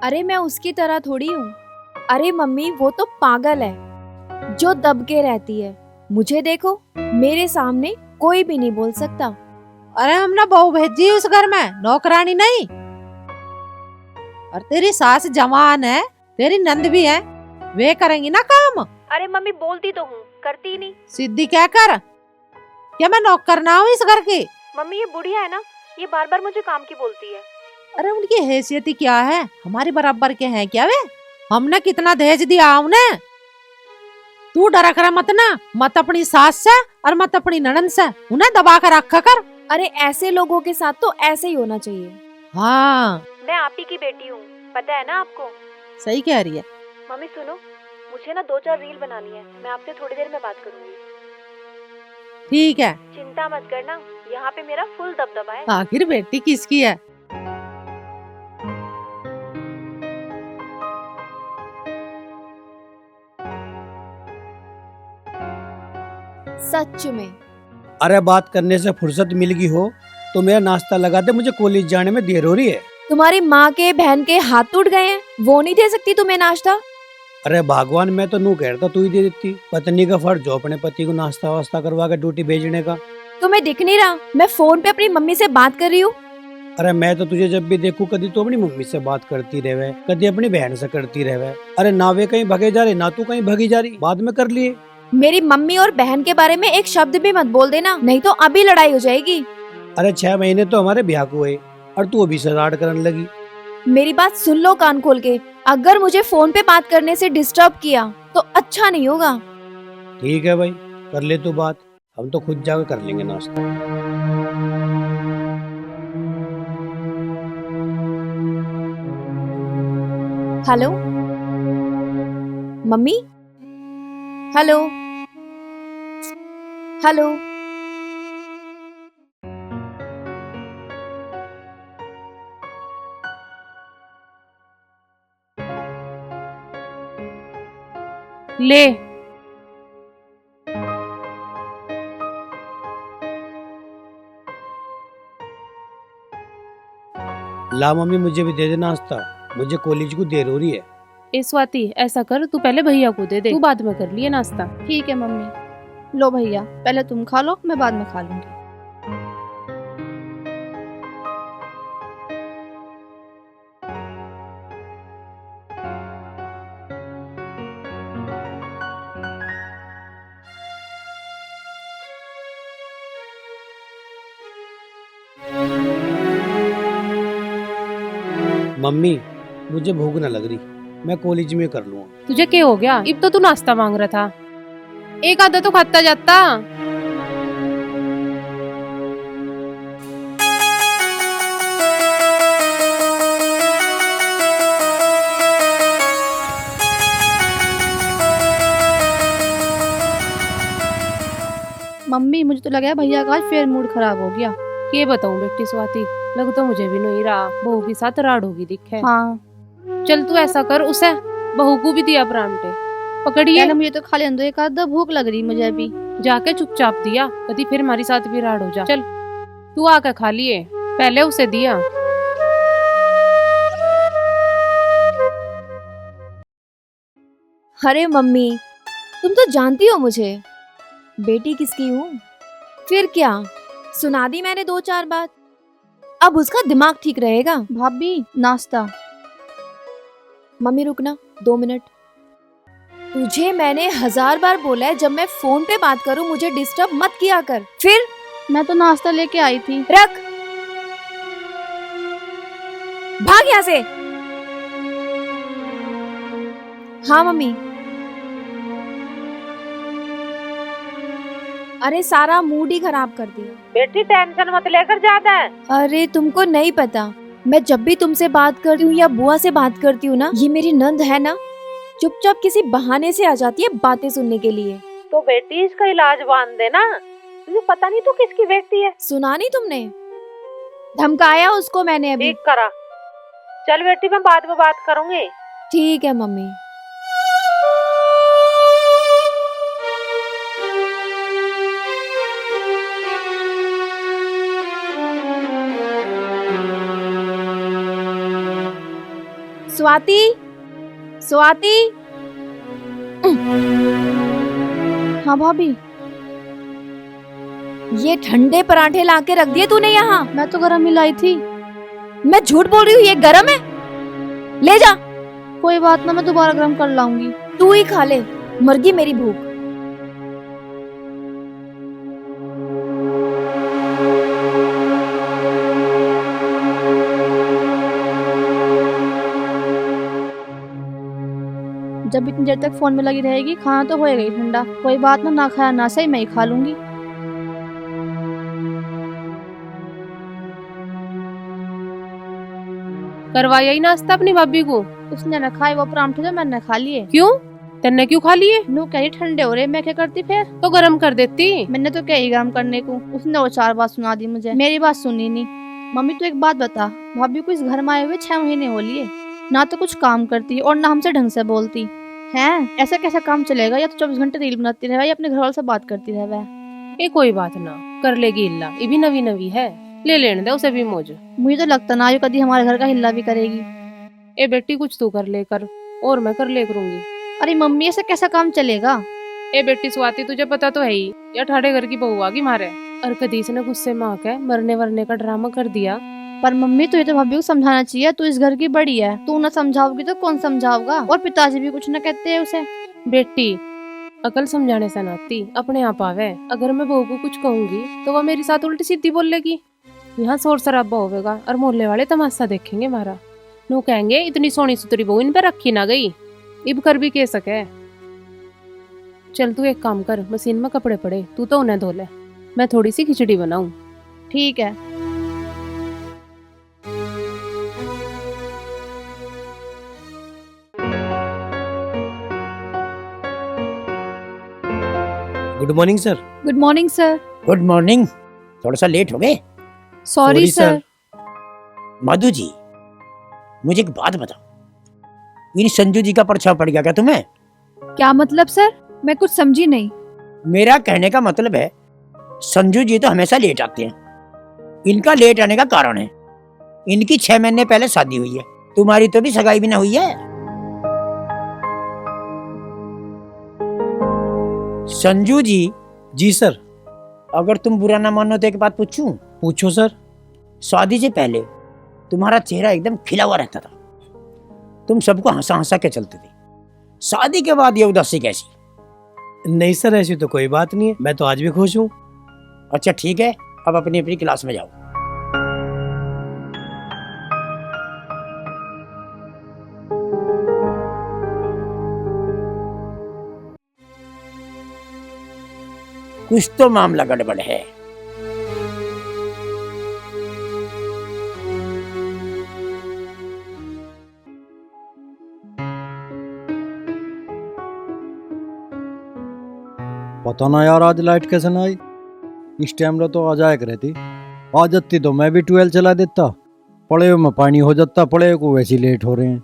अरे मैं उसकी तरह थोड़ी हूँ। अरे मम्मी वो तो पागल है जो दब के रहती है। मुझे देखो, मेरे सामने कोई भी नहीं बोल सकता। अरे हमने बहू भेजी उस घर में, नौकरानी नहीं। और तेरी सास जवान है, तेरी नंद भी है, वे करेंगी ना काम। अरे मम्मी बोलती तो हूँ, करती नहीं। सीधी क्या कर, क्या मैं नौकर ना हूँ इस घर की? मम्मी ये बुढ़िया है ना, ये बार बार मुझे काम की बोलती है। अरे उनकी हैसियत ही क्या है, हमारे बराबर के हैं क्या वे? हमने कितना दहेज दिया उन्हें। तू डरा कर मत ना, मत अपनी सास से और मत अपनी ननद से, उन्हें दबा कर रखा कर। अरे ऐसे लोगों के साथ तो ऐसे ही होना चाहिए। हाँ मैं आप ही की बेटी हूँ, पता है ना आपको। सही कह रही है। मम्मी सुनो, मुझे ना 2-4 रील बनानी है, मैं आपसे थोड़ी देर में बात करूंगी। ठीक है। चिंता मत करना, यहाँ पे मेरा फुल दबदबा है। आखिर बेटी किसकी है? सच में। अरे बात करने से फुर्सत मिल गई हो तो मेरा नाश्ता लगा दे, मुझे कॉलेज जाने में देर हो रही है। तुम्हारी माँ के बहन के हाथ टूट गए हैं, वो नहीं दे सकती तुम्हें नाश्ता? अरे भगवान, मैं तो नू कह रहा था तू ही दे देती। पत्नी का फर्ज हो अपने पति को नाश्ता वास्ता करवा के ड्यूटी भेजने का। तुम्हें दिख नहीं रहा मैं फोन पे अपनी मम्मी से बात कर रही हूँ? अरे मैं तो तुझे जब भी देखूं कभी तो अपनी मम्मी से बात करती रहे, कभी अपनी बहन से करती रहे। अरे ना वे कहीं भगे जा रहे ना तू कहीं भगी जा रही, बाद में कर लिए। मेरी मम्मी और बहन के बारे में एक शब्द भी मत बोल देना, नहीं तो अभी लड़ाई हो जाएगी। अरे 6 महीने तो हमारे ब्याह को हुए और तू अभी से राड करने लगी। मेरी बात सुन लो कान खोल के, अगर मुझे फोन पे बात करने से डिस्टर्ब किया तो अच्छा नहीं होगा। ठीक है भाई, कर ले तू बात, हम तो खुद जाकर कर लेंगे नाश्ता। Hello mummy, hello hello. ले ला मम्मी, मुझे भी दे दे नाश्ता, मुझे कॉलेज को देर हो रही है। ए स्वाति, ऐसा कर तू पहले भैया को दे दे, तू बाद में कर लिए नाश्ता। ठीक है मम्मी। लो भैया, पहले तुम खा लो, मैं बाद में खा लूंगी। मम्मी मुझे भूख न लग रही, मैं कॉलेज में कर लूंगा। तुझे क्या हो गया? अब तो तू नाश्ता मांग रहा था, एक आधा तो खाता जाता। मम्मी मुझे तो लगा है भैया का आज फिर मूड खराब हो गया। के बताऊं बेटी स्वाति, लग तो मुझे भी नहीं रहा, बहू के साथ राड होगी दिखे। हाँ चल तू ऐसा कर, उसे बहू को भी दिया परांठे, पकड़िए। पहले मुझे तो खा लेने दो, एक आधा भूख लग रही मुझे अभी। जाके चुपचाप दिया, कभी फिर हमारी साथ भी राड हो जा। चल तू आकर खा लिए, पहले उसे दिया। अरे मम्मी, तुम तो जानती हो मुझे, बेटी किसकी हूँ। फिर क्या, सुना दी मैंने 2-4 बात, अब उसका दिमाग ठीक रहेगा। भाभी नाश्ता। मम्मी रुकना 2 मिनट। तुझे मैंने 1000 बार बोला है जब मैं फोन पे बात करूं मुझे डिस्टर्ब मत किया कर। फिर मैं तो नाश्ता लेके आई थी। रख, भाग यहाँ से। हाँ मम्मी। अरे सारा मूड ही खराब कर दिया। बेटी टेंशन मत लेकर ज्यादा। अरे तुमको नहीं पता, मैं जब भी तुमसे बात करती हूँ या बुआ से बात करती हूँ ना, ये मेरी नंद है ना, चुपचाप किसी बहाने से आ जाती है बातें सुनने के लिए। तो बेटी इसका इलाज बांध देना, तुझे पता नहीं तू किसकी बेटी है। सुना नहीं तुमने, धमकाया उसको मैंने अभी। ठीक करा। चल बेटी मैं बाद में बात करूंगी। ठीक है मम्मी। स्वाति, स्वाति। हाँ भाभी। ये ठंडे पराठे लाके रख दिए तूने यहाँ। मैं तो गरम ही लाई थी। मैं झूठ बोल रही हूँ, ये गरम है, ले जा। कोई बात ना, मैं दोबारा गरम कर लाऊंगी। तू ही खा ले, मर गई मेरी भूख। जब इतनी देर तक फोन में लगी रहेगी, खाना तो होएगा ही ठंडा। कोई बात ना, ना खाया ना सही, मैं ही खा लूंगी। करवाया ही नाश्ता अपनी भाभी को? उसने न खाए वो परांठे, तो मैंने खा लिए। क्यों? तेने क्यों खा लिए? नू कह रही ठंडे हो रहे, मैं क्या करती फिर? तो गरम कर देती। मैंने तो कही गरम करने को, उसने वो 4 बात सुना दी मुझे, मेरी बात सुनी नहीं। मम्मी तू एक बात बता, भाभी को इस घर में आए हुए 6 महीने हो लिए, ना तो कुछ काम करती और ना हमसे ढंग से बोलती है। ऐसा कैसा काम चलेगा? या तो 24 घंटे रील बनाती रहे या अपने घर वालों से बात करती रहे। ये कोई बात ना, कर लेगी इल्ला, ये भी नवी नवी है, ले लेने दे उसे भी मौज। मुझे तो लगता ना ये कभी हमारे घर का हिल्ला भी करेगी। ए बेटी कुछ तू कर ले कर, और मैं कर ले करूंगी। अरे मम्मी ऐसा कैसा काम चलेगा? ए बेटी स्वाति, तुझे पता तो है ही, या ठाड़े घर की बहू आगी मारे। और कदीस ने गुस्से में आके मरने वरने का ड्रामा कर दिया। पर मम्मी तुझे तो भाभी को समझाना चाहिए, तू इस घर की बड़ी है, तू ना समझाओगी तो कौन समझाओगा? और पिताजी भी कुछ न कहते हैं उसे। बेटी अकल समझाने से नाती अपने आप आवे। अगर मैं बहू को कुछ कहूंगी तो वह मेरी साथ उल्टी सीधी बोल लेगी। यहाँ शोर शराबा होगा और मोहल्ले वाले तमाशा देखेंगे मारा। नो कहेंगे इतनी सोनी सुतरी बहू इन पे रखी ना गई, इब कर भी कह सके। चल तू एक काम कर, मशीन में कपड़े पड़े, तू तो उन्हें धो ले, मैं थोड़ी सी खिचड़ी बनाऊं। ठीक है। Good morning sir. Good morning sir. Good morning. थोड़ा सा लेट हो गए। Sorry sir. मधु जी, मुझे एक बात बताओ, इन संजू जी का परछाव पड़ गया क्या तुम्हें? क्या मतलब सर? मैं कुछ समझी नहीं। मेरा कहने का मतलब है, संजू जी तो हमेशा लेट आते हैं। इनका लेट आने का कारण है, इनकी 6 महीने पहले शादी हुई है, तुम्हारी तो भी सगाई भी ना हुई है। संजू जी। जी सर। अगर तुम बुरा ना मानो तो एक बात पूछूं? पूछो सर। शादी से पहले तुम्हारा चेहरा एकदम खिला हुआ रहता था, तुम सबको हंसा हंसा के चलते थे। शादी के बाद ये उदासी कैसी? नहीं सर, ऐसी तो कोई बात नहीं है, मैं तो आज भी खुश हूँ। अच्छा ठीक है, अब अपनी अपनी क्लास में जाओ। कुछ तो मामला गड़बड़ है। पता ना यार, आज लाइट कैसे ना आई? इस टाइम लो तो आ जाया करे थी। आ जाती तो मैं भी 12 चला देता, पड़े में पानी हो जाता, पड़े को वैसे लेट हो रहे हैं।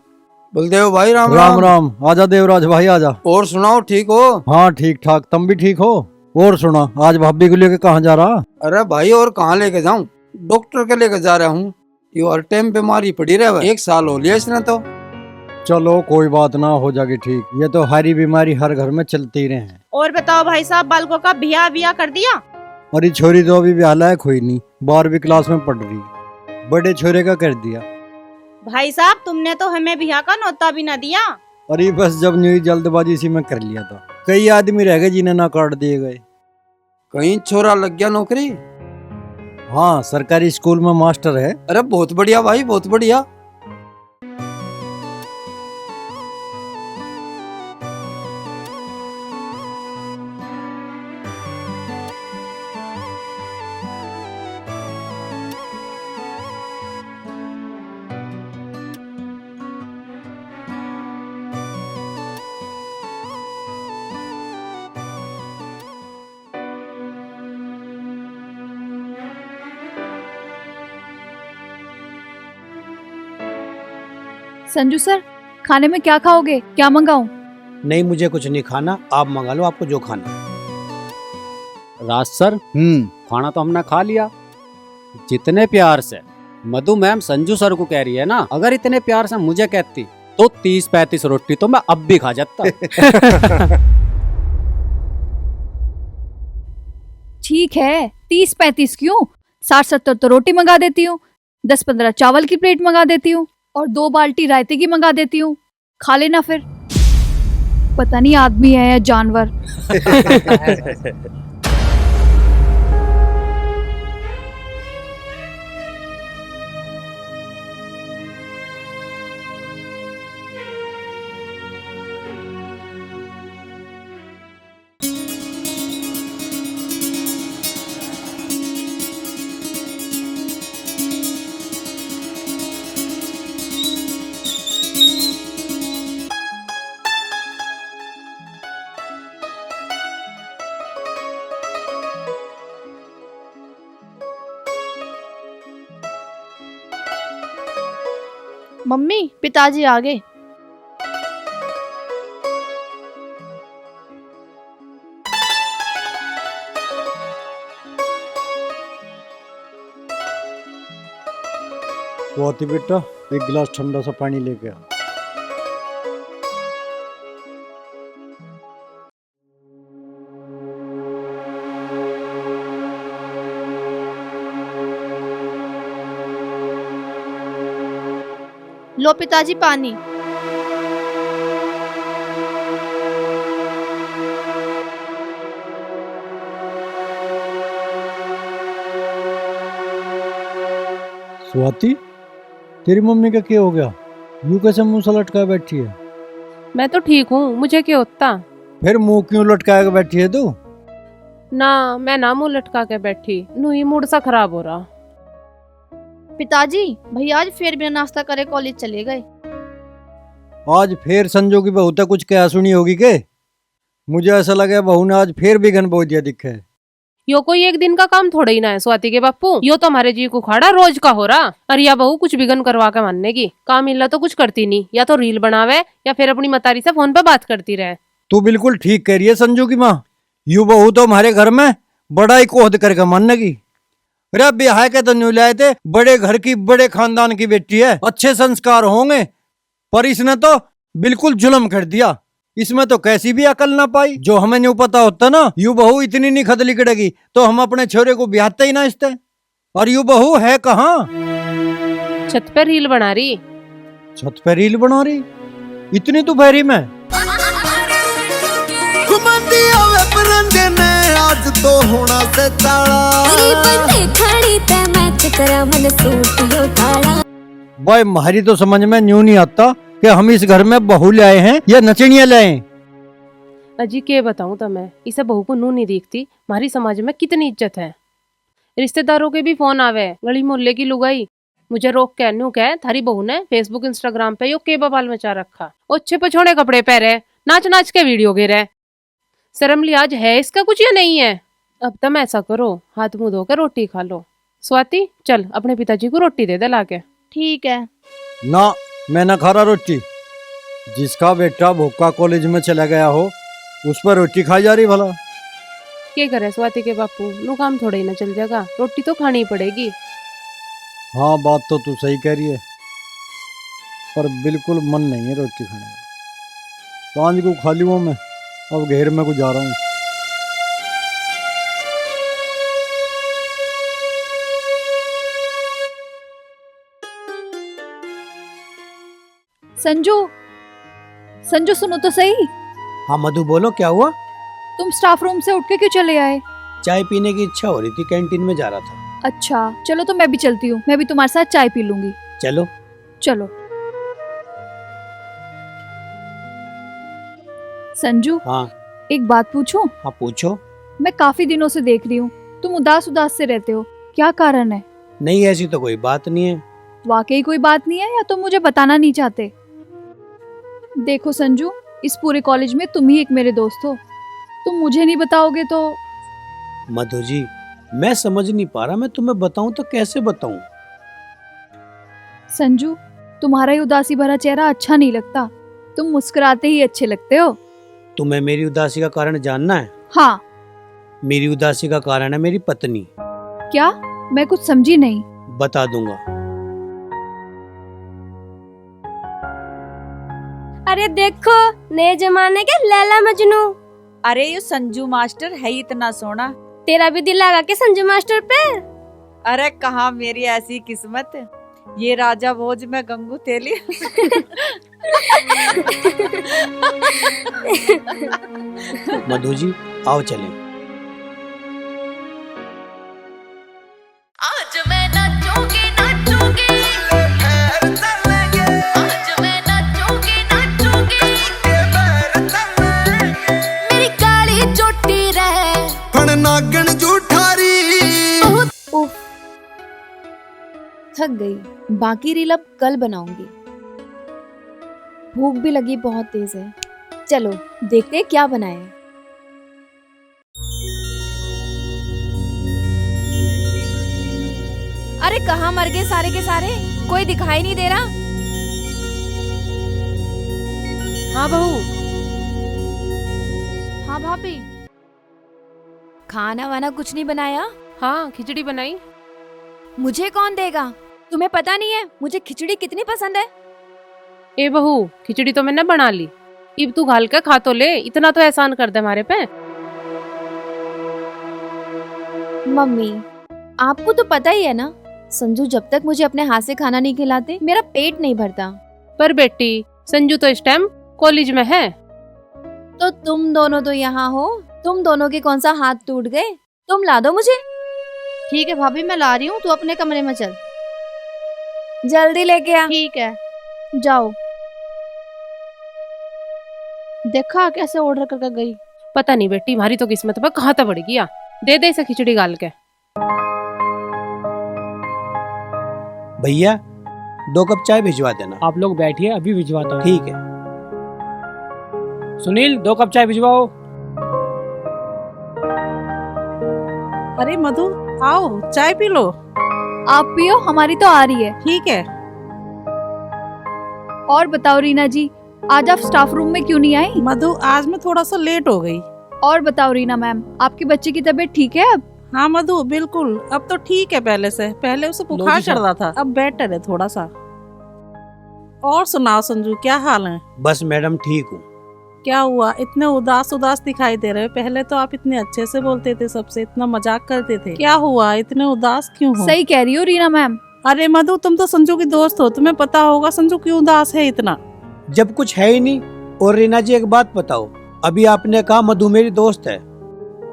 बलदेव भाई राम राम राम। आजा देवराज भाई आजा। और सुनाओ, ठीक हो? हाँ ठीक ठाक, तुम भी ठीक हो? और सुना, आज भाभी को लेके कहाँ जा रहा? अरे भाई और कहाँ लेके जाऊं, डॉक्टर के लेके जा रहा हूँ। ये हर टाइम बीमारी पड़ी रहे, 1 साल हो लिया इसने तो। चलो कोई बात ना, हो जाएगी ठीक। ये तो हरी बीमारी हर घर में चलती रहे हैं। और बताओ भाई साहब, बालकों का बिया कर दिया? अरे छोरी तो अभी ब्याह लायक हुई नहीं, 12वीं क्लास में पढ़ रही। बड़े छोरे का कर दिया। भाई साहब तुमने तो हमें बिया का न्योता भी न दिया। अरे बस जब न्यू जल्दबाजी सी में कर लिया था। कई आदमी रह गए जिन्हें ना काट दिए गए। कहीं छोरा लग गया नौकरी? हाँ, सरकारी स्कूल में मास्टर है। अरे बहुत बढ़िया भाई, बहुत बढ़िया। संजू सर, खाने में क्या खाओगे? क्या मंगाऊं? नहीं, मुझे कुछ नहीं खाना, आप मंगा लो आपको जो खाना। राज सर, खाना तो हमने खा लिया। जितने प्यार से मधु मैम संजू सर को कह रही है ना, अगर इतने प्यार से मुझे कहती तो 30-35 रोटी तो मैं अब भी खा जाता। ठीक है, 30-35 क्यों, 60-70 तो रोटी मंगा देती हूँ, 10-15 चावल की प्लेट मंगा देती हूँ और 2 बाल्टी रायते की मंगा देती हूँ। खा लेना फिर। पता नहीं आदमी है या जानवर। मम्मी, पिताजी आ गए। स्वाति बेटा, एक गिलास ठंडा सा पानी लेके आ। लो पिताजी पानी। स्वाति, तेरी मम्मी का क्या हो गया? यूं कैसे मुंह से लटकाए बैठी है? मैं तो ठीक हूँ, मुझे क्या होता। फिर मुंह क्यों लटकाए के बैठी है तू? ना, मैं ना मुंह लटका के बैठी, नू ही मूड सा खराब हो रहा। पिताजी, भैया आज फिर बिना नाश्ता करे कॉलेज चले गए। आज फिर संजू की बहू तक कुछ क्या सुनी होगी के? मुझे ऐसा लगा बहू ने आज फिर बिगन बो दिया दिखे। यो कोई एक दिन का काम थोड़ा ही ना है स्वाति के बापू, यो तो हमारे जी को खाड़ा रोज का हो रहा। और या बहू कुछ बिगन करवा के मानने की काम मिला तो कुछ करती नहीं, या तो रील बनावे या फिर अपनी मतारी से फोन पे बात करती रहे। तू बिल्कुल ठीक कह रही है संजू की माँ, यू बहू तो हमारे घर में बड़ा ही कोहद करके मानने की। अरे ब्याह के तो न्यू लाए थे, बड़े घर की बड़े खानदान की बेटी है, अच्छे संस्कार होंगे, पर इसने तो बिल्कुल जुल्म कर दिया। इसमें तो कैसी भी अकल ना पाई। जो हमें नहीं पता होता ना, यू बहू इतनी नहीं खत लिकड़ेगी तो हम अपने छोरे को ब्याहते ही ना इसते। और यू बहू है कहाँ? छत पे रील बना रही। छत पे रील बना रही? इतनी तो बहरी में आज तो होना से भाई, हमारी तो समझ में न्यू नहीं आता कि हम इस घर में बहू लाए हैं या नचनिया लाए। अजी के बताऊं तो मैं इसे बहू को नू नहीं देखती। हमारी समाज में कितनी इज्जत है। रिश्तेदारों के भी फोन आवे, गली मोहल्ले की लुगाई मुझे रोक के न्यू कह थारी बहू ने फेसबुक इंस्टाग्राम पे यो के बवाल मचा रखा, अच्छे पछोड़े कपड़े पहरे, नाच नाच के वीडियो घेरे। शर्म लिहाज है इसका कुछ या नहीं है? अब तुम ऐसा करो, हाथ मुंह धोकर रोटी खा लो। स्वाति चल अपने पिताजी को रोटी दे दे लाके। ठीक है। ना, मैं ना खा रहा रोटी। जिसका बेटा भूखा कॉलेज में चला गया हो उस पर रोटी खाई जा रही भला। क्या करे स्वाति के बापू, नु काम थोड़ा ही ना चल जाएगा, रोटी तो खानी ही पड़ेगी। हाँ, बात तो तू सही कह रही है, पर बिल्कुल मन नहीं है रोटी खाने का। सांझ को खा लूँ मैं, अब घेर में को जा रहा हूँ। संजू, संजू सुनो तो सही। हाँ मधु बोलो, क्या हुआ? तुम स्टाफ रूम से उठ के क्यों चले आए? चाय पीने की इच्छा हो रही थी, कैंटीन में जा रहा था। अच्छा चलो, तो मैं भी चलती हूँ, मैं भी तुम्हारे साथ चाय पी लूंगी। चलो चलो। संजू, हाँ एक बात पूछूं? हाँ पूछो। मैं काफी दिनों से देख रही हूँ तुम उदास उदास से रहते हो, क्या कारण है? नहीं, ऐसी तो कोई बात नहीं है। वाकई कोई बात नहीं है या तुम मुझे बताना नहीं चाहते? देखो संजू, इस पूरे कॉलेज में तुम ही एक मेरे दोस्त हो, तुम मुझे नहीं बताओगे तो। मधु जी, मैं समझ नहीं पा रहा, मैं तुम्हें बताऊं तो कैसे बताऊं? संजू, तुम्हारा ये उदासी भरा चेहरा अच्छा नहीं लगता, तुम मुस्कुराते ही अच्छे लगते हो। तुम्हें मेरी उदासी का कारण जानना है? हाँ। मेरी उदासी का कारण है मेरी पत्नी। क्या? मैं कुछ समझी नहीं। बता दूंगा। अरे देखो नए जमाने के लैला मजनू। अरे ये संजू मास्टर है ही इतना सोना। तेरा भी दिल लगा के संजू मास्टर पे? अरे कहाँ मेरी ऐसी किस्मत, ये राजा भोज में गंगू तेली। मधु जी आओ चलें। आज मैं नाचूंगी नाचूंगी, आज मैं नाचूंगी नाचूंगी, मेरी काली चोटी रहे फण नागन जूठारी। उफ, थक गई। बाकी रील अब कल बनाऊंगी। भूख भी लगी बहुत तेज है। चलो देखते हैं क्या बनाए। अरे कहाँ मर गए सारे के सारे, कोई दिखाई नहीं दे रहा। हाँ बहू। हाँ भाभी। खाना वाना कुछ नहीं बनाया? हाँ खिचड़ी बनाई। मुझे कौन देगा? तुम्हें पता नहीं है मुझे खिचड़ी कितनी पसंद है। ए बहू खिचड़ी तो मैंने बना ली, इब तू घाल के खा तो ले, इतना तो एहसान कर दे हमारे पे। मम्मी आपको तो पता ही है ना, संजू जब तक मुझे अपने हाथ से खाना नहीं खिलाते मेरा पेट नहीं भरता। पर बेटी संजू तो इस टाइम कॉलेज में है। तो तुम दोनों तो यहाँ हो, तुम दोनों के कौन सा हाथ टूट गए? तुम ला दो मुझे। ठीक है भाभी मैं ला रही हूँ, तू अपने कमरे में चल। जल्दी लेके आ। ठीक है जाओ। देखा कैसे ऑर्डर करके गई। पता नहीं बेटी हमारी तो किस्मत पर कहाँ तक बढ़ गया। दे दे इसे खिचड़ी गाल के। भैया 2 कप चाय भिजवा देना। आप लोग बैठिए अभी भिजवाता हूँ। ठीक है। सुनील 2 कप चाय भिजवाओ। अरे मधु आओ चाय पी लो। आप पियो, हमारी तो आ रही है। ठीक है। और बताओ रीना जी, आज आप स्टाफ रूम में क्यों नहीं आई? मधु आज मैं थोड़ा सा लेट हो गई। और बताओ रीना मैम, आपके बच्चे की तबीयत ठीक है अब? हाँ मधु बिल्कुल, अब तो ठीक है पहले से। पहले उसे बुखार चढ़ रहा था, अब बेटर है थोड़ा सा। और सुनाओ संजू क्या हाल है? बस मैडम ठीक हूँ। क्या हुआ, इतने उदास उदास दिखाई दे रहे हो? पहले तो आप इतने अच्छे से बोलते थे, सबसे इतना मजाक करते थे। क्या हुआ, इतने उदास क्यों हो? सही कह रही हो रीना मैम। अरे मधु तुम तो संजू की दोस्त हो, तुम्हें पता होगा संजू क्यों उदास है इतना। जब कुछ है ही नहीं। और रीना जी एक बात बताओ, अभी आपने कहा मधु मेरी दोस्त है,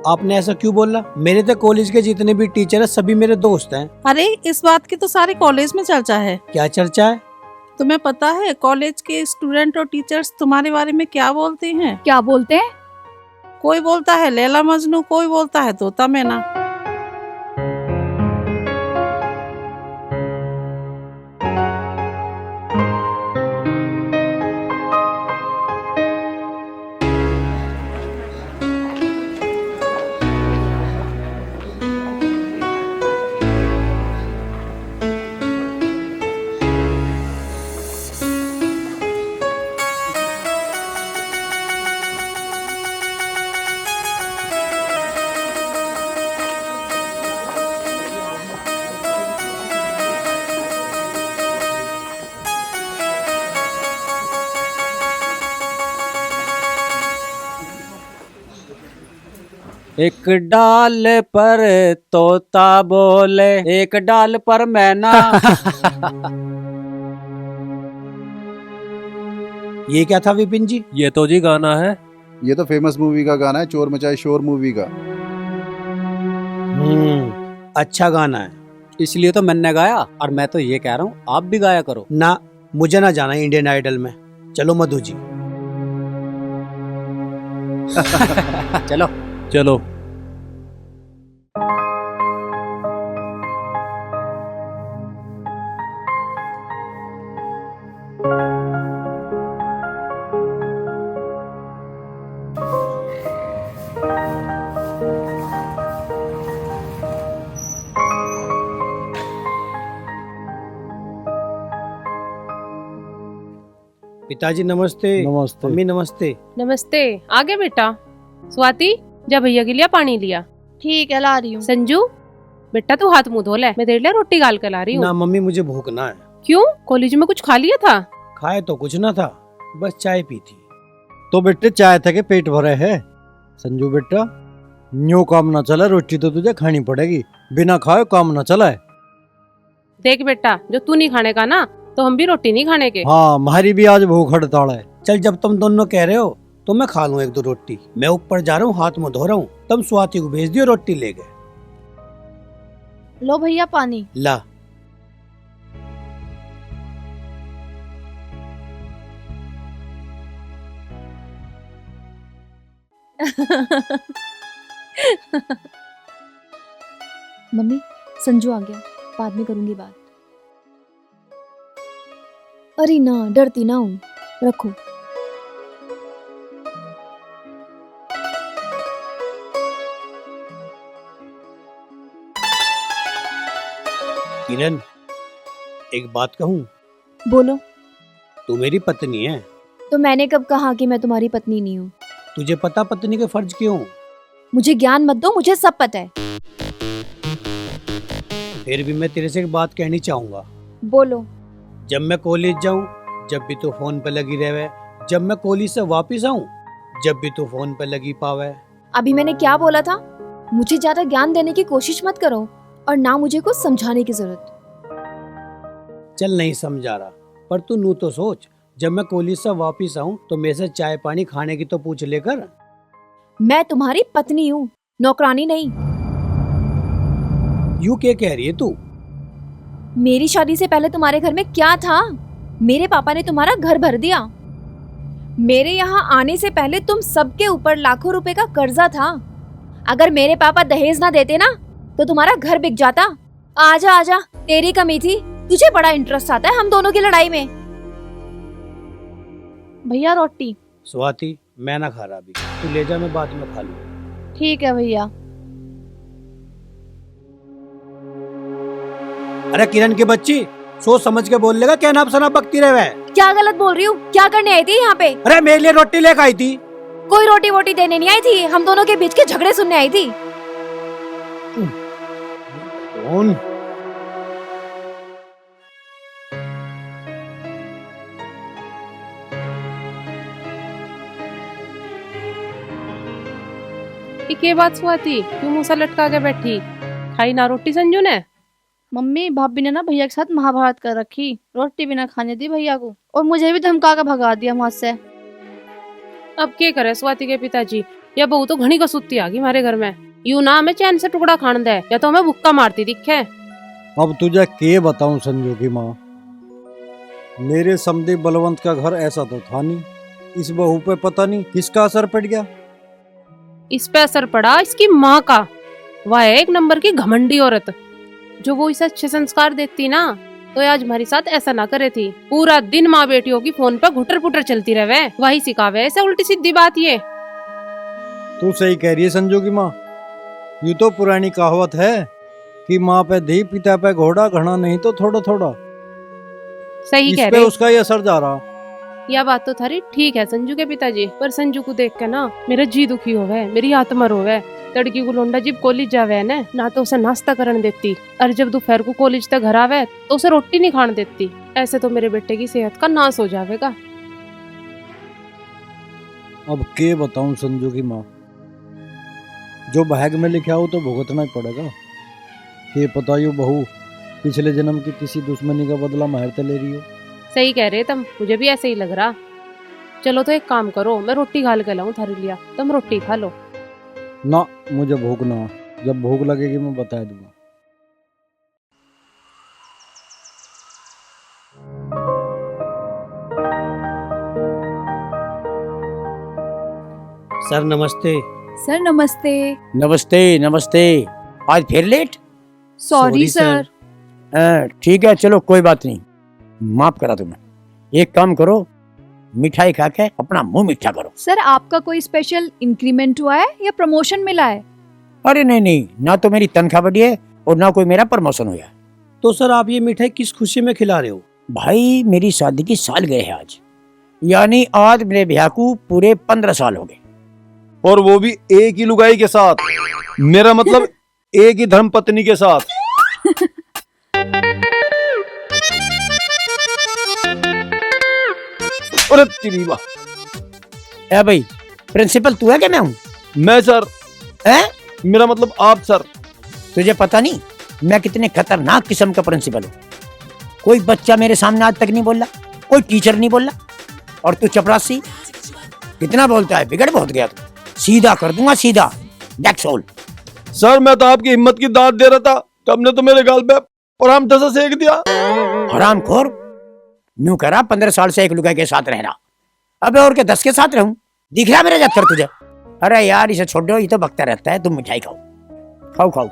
आपने ऐसा क्यों बोला? मेरे तो कॉलेज के जितने भी टीचर है सभी मेरे दोस्त हैं। अरे इस बात की तो सारे कॉलेज में चर्चा है। क्या चर्चा है? तुम्हें पता है कॉलेज के स्टूडेंट और टीचर्स तुम्हारे बारे में क्या बोलते हैं? क्या बोलते हैं? कोई बोलता है लैला मजनू, कोई बोलता है तोता मैना। एक डाल पर तोता बोले, एक डाल पर मैना। ये क्या था विपिन जी? ये तो जी गाना है। ये तो फेमस मूवी का गाना है, चोर मचाए शोर मूवी का। अच्छा गाना है, इसलिए तो मैंने गाया। और मैं तो ये कह रहा हूँ आप भी गाया करो। ना मुझे ना जाना इंडियन आइडल में। चलो मधु जी। चलो चलो। पिताजी नमस्ते। नमस्ते। मम्मी नमस्ते। नमस्ते। आगे बेटा। स्वाति जा भैया के लिए पानी लिया। ठीक है ला रही हूँ। संजू बेटा तू हाथ मुंह धो ले, मैं तेरे लिए रोटी गाल कर ला रही हूँ। ना मम्मी मुझे भूख ना है। क्यों, कॉलेज में कुछ खा लिया था? खाए तो कुछ ना था, बस चाय पी थी। तो बेटे चाय थे के पेट भरे है। संजू बेटा न्यू काम ना चला, रोटी तो तुझे खानी पड़ेगी, बिना खाए काम ना चला है। देख बेटा, जो तू नहीं खाने का ना तो हम भी रोटी नहीं खाने के। हाँ हमारी भी आज भूख हड़ताल है। चल जब तुम दोनों कह रहे हो तो मैं खा लूं 1-2 रोटी। मैं ऊपर जा रहा हूँ, हाथ मुंह धो रहा हूँ, तुम स्वाति को भेज दियो, रोटी ले गए। लो भैया पानी। ला। मम्मी संजू आ गया, बाद में करूंगी बात। अरे ना, डरती ना हूँ, रखो। किरण एक बात कहूँ? बोलो। तू मेरी पत्नी है। तो मैंने कब कहा कि मैं तुम्हारी पत्नी नहीं हूँ? तुझे पता पत्नी के फर्ज क्यों? मुझे ज्ञान मत दो, मुझे सब पता है। फिर भी मैं तेरे से एक बात कहनी चाहूंगा। बोलो। जब मैं कॉलेज जाऊं जब भी तू फोन पे लगी रहे, जब मैं कॉलेज से वापस आऊं जब भी तू फोन पे लगी पावे। अभी मैंने क्या बोला था? मुझे ज्यादा ज्ञान देने की कोशिश मत करो और ना मुझे कुछ समझाने की जरूरत। चल नहीं समझा रहा, पर तू नू तो सोच, जब मैं कॉलेज से वापस आऊं तो मेरे से चाय पानी खाने की तो पूछ लेकर। मैं तुम्हारी पत्नी हूँ, नौकरानी नहीं। यू क्या कह रही है तू? मेरी शादी से पहले तुम्हारे घर में क्या था? मेरे पापा ने तुम्हारा घर भर दिया। मेरे यहाँ आने से पहले तुम सबके ऊपर लाखों रुपए का कर्जा था। अगर मेरे पापा दहेज ना देते ना तो तुम्हारा घर बिक जाता। आजा आजा, तेरी कमी थी, तुझे बड़ा इंटरेस्ट आता है हम दोनों की लड़ाई में। भैया रोटी। स्वाति मैं ना खा रहा अभी, तू ले जा, मैं बाद में खा लूँ। ठीक है भैया। अरे किरण की बच्ची, सोच समझ के बोल लेगा, क्या नाप सना बकती रहे। क्या गलत बोल रही हूँ? क्या करने आई थी यहाँ पे? अरे मेरे लिए रोटी लेकर आई थी। कोई रोटी वोटी देने नहीं आई थी, हम दोनों के बीच के झगड़े सुनने आई थी। कौन? ये बात स्वाति, क्यों मुंह सा लटका के बैठी? खाई ना रोटी संजू ने? मम्मी भाभी ने ना भैया के साथ महाभारत कर रखी, रोटी भी ना खाने दी भैया को और मुझे भी धमका कर भगा दिया वहां से। अब क्या करे स्वाति के पिताजी, या बहू तो घनी कसूती आ गई हमारे घर में। यूं ना हमें चैन से टुकड़ा खान दे, या तो हमें भुक्का मारती दिखे। अब तुझे के बताऊं संजू की माँ, मेरे समधी बलवंत का घर ऐसा तो था नहीं। इस बहू पे पता नहीं किसका असर पड़ गया। इस पे असर पड़ा इसकी माँ का। वह है एक नंबर की घमंडी औरत। जो वो इसे अच्छे संस्कार देती ना तो आज हमारे साथ ऐसा ना करे थी। पूरा दिन माँ बेटियों की फोन पर घुटर पुटर चलती रहे, वही सिखावे ऐसे उल्टी सीधी बात। ये तू सही कह रही है संजू की माँ। यूं तो पुरानी कहावत है कि माँ पे धी पिता पे घोड़ा, घना नहीं तो थोड़ा थोड़ा। सही इस कह पे रहे। उसका ही असर जा रहा। यह बात तो थारी ठीक है संजू के पिताजी, पर संजू को देख के ना मेरा जी दुखी होवे, मेरी आत्मा रोवे। लड़की को लोंडा जब कॉलेज जावे ना तो उसे नाश्ता करने देती, और जब दोपहर को कॉलेज तक घर आवे तो उसे रोटी नहीं खाने देती। ऐसे तो मेरे बेटे की सेहत का नाश हो जाएगा। अब के बताऊं संजू की माँ, जो भाग में लिखा हो तो भुगतना ही पड़ेगा। ये पता यो बहू पिछले जन्म की किसी दुश्मनी का बदला महरते ले रही हो। सही कह रहे तुम, मुझे भी ऐसे ही लग रहा। चलो तो एक काम करो, मैं रोटी घाल के लाऊं थारे लिया, तुम रोटी खा लो। ना मुझे भूख ना, जब भूख लगेगी मैं बता दूंगा। सर नमस्ते। सर नमस्ते। नमस्ते नमस्ते। आज फिर लेट? Sorry sir. ठीक है चलो कोई बात नहीं, माफ करा तुम्हें। एक काम करो, मिठाई खा के अपना मुंह मीठा करो। सर आपका कोई स्पेशल इंक्रीमेंट हुआ है या प्रमोशन मिला है? अरे नहीं नहीं, ना तो मेरी तनख्वाह बढ़ी है और ना कोई मेरा प्रमोशन हुआ। तो सर आप ये मिठाई किस खुशी में खिला रहे हो? भाई मेरी शादी की साल गए है आज, यानी आज मेरे ब्याह को पूरे 15 साल हो गए। और वो भी एक ही लुगाई के साथ, मेरा मतलब एक ही धर्म पत्नी के साथ। अरे तेरी वाह। ए भाई, प्रिंसिपल तू है कि मैं हूँ? मैं सर। है? मेरा मतलब आप सर। तुझे पता नहीं मैं कितने खतरनाक किस्म का प्रिंसिपल हूँ। कोई बच्चा मेरे सामने आज तक नहीं बोला, कोई टीचर नहीं बोला, और तू चपरासी कितना बोलता है। बिगड़ बहुत गया तू, सीधा कर दूंगा सीधा। That's all. सर मैं तो आपकी हिम्मत की दाद दे रहा था, तुमने तो मेरे गाल पे और हम ठसा सेक दिया। हरामखोर, न्यू करा 15 साल से एक लुगाई के साथ रह रहा, अब और के 10 के साथ रहूं? दिख रहा मेरा जत्तर तुझे? अरे यार इसे छोड़ दो, ये तो बकता रहता है। तुम मिठाई खाओ खाओ खाओ।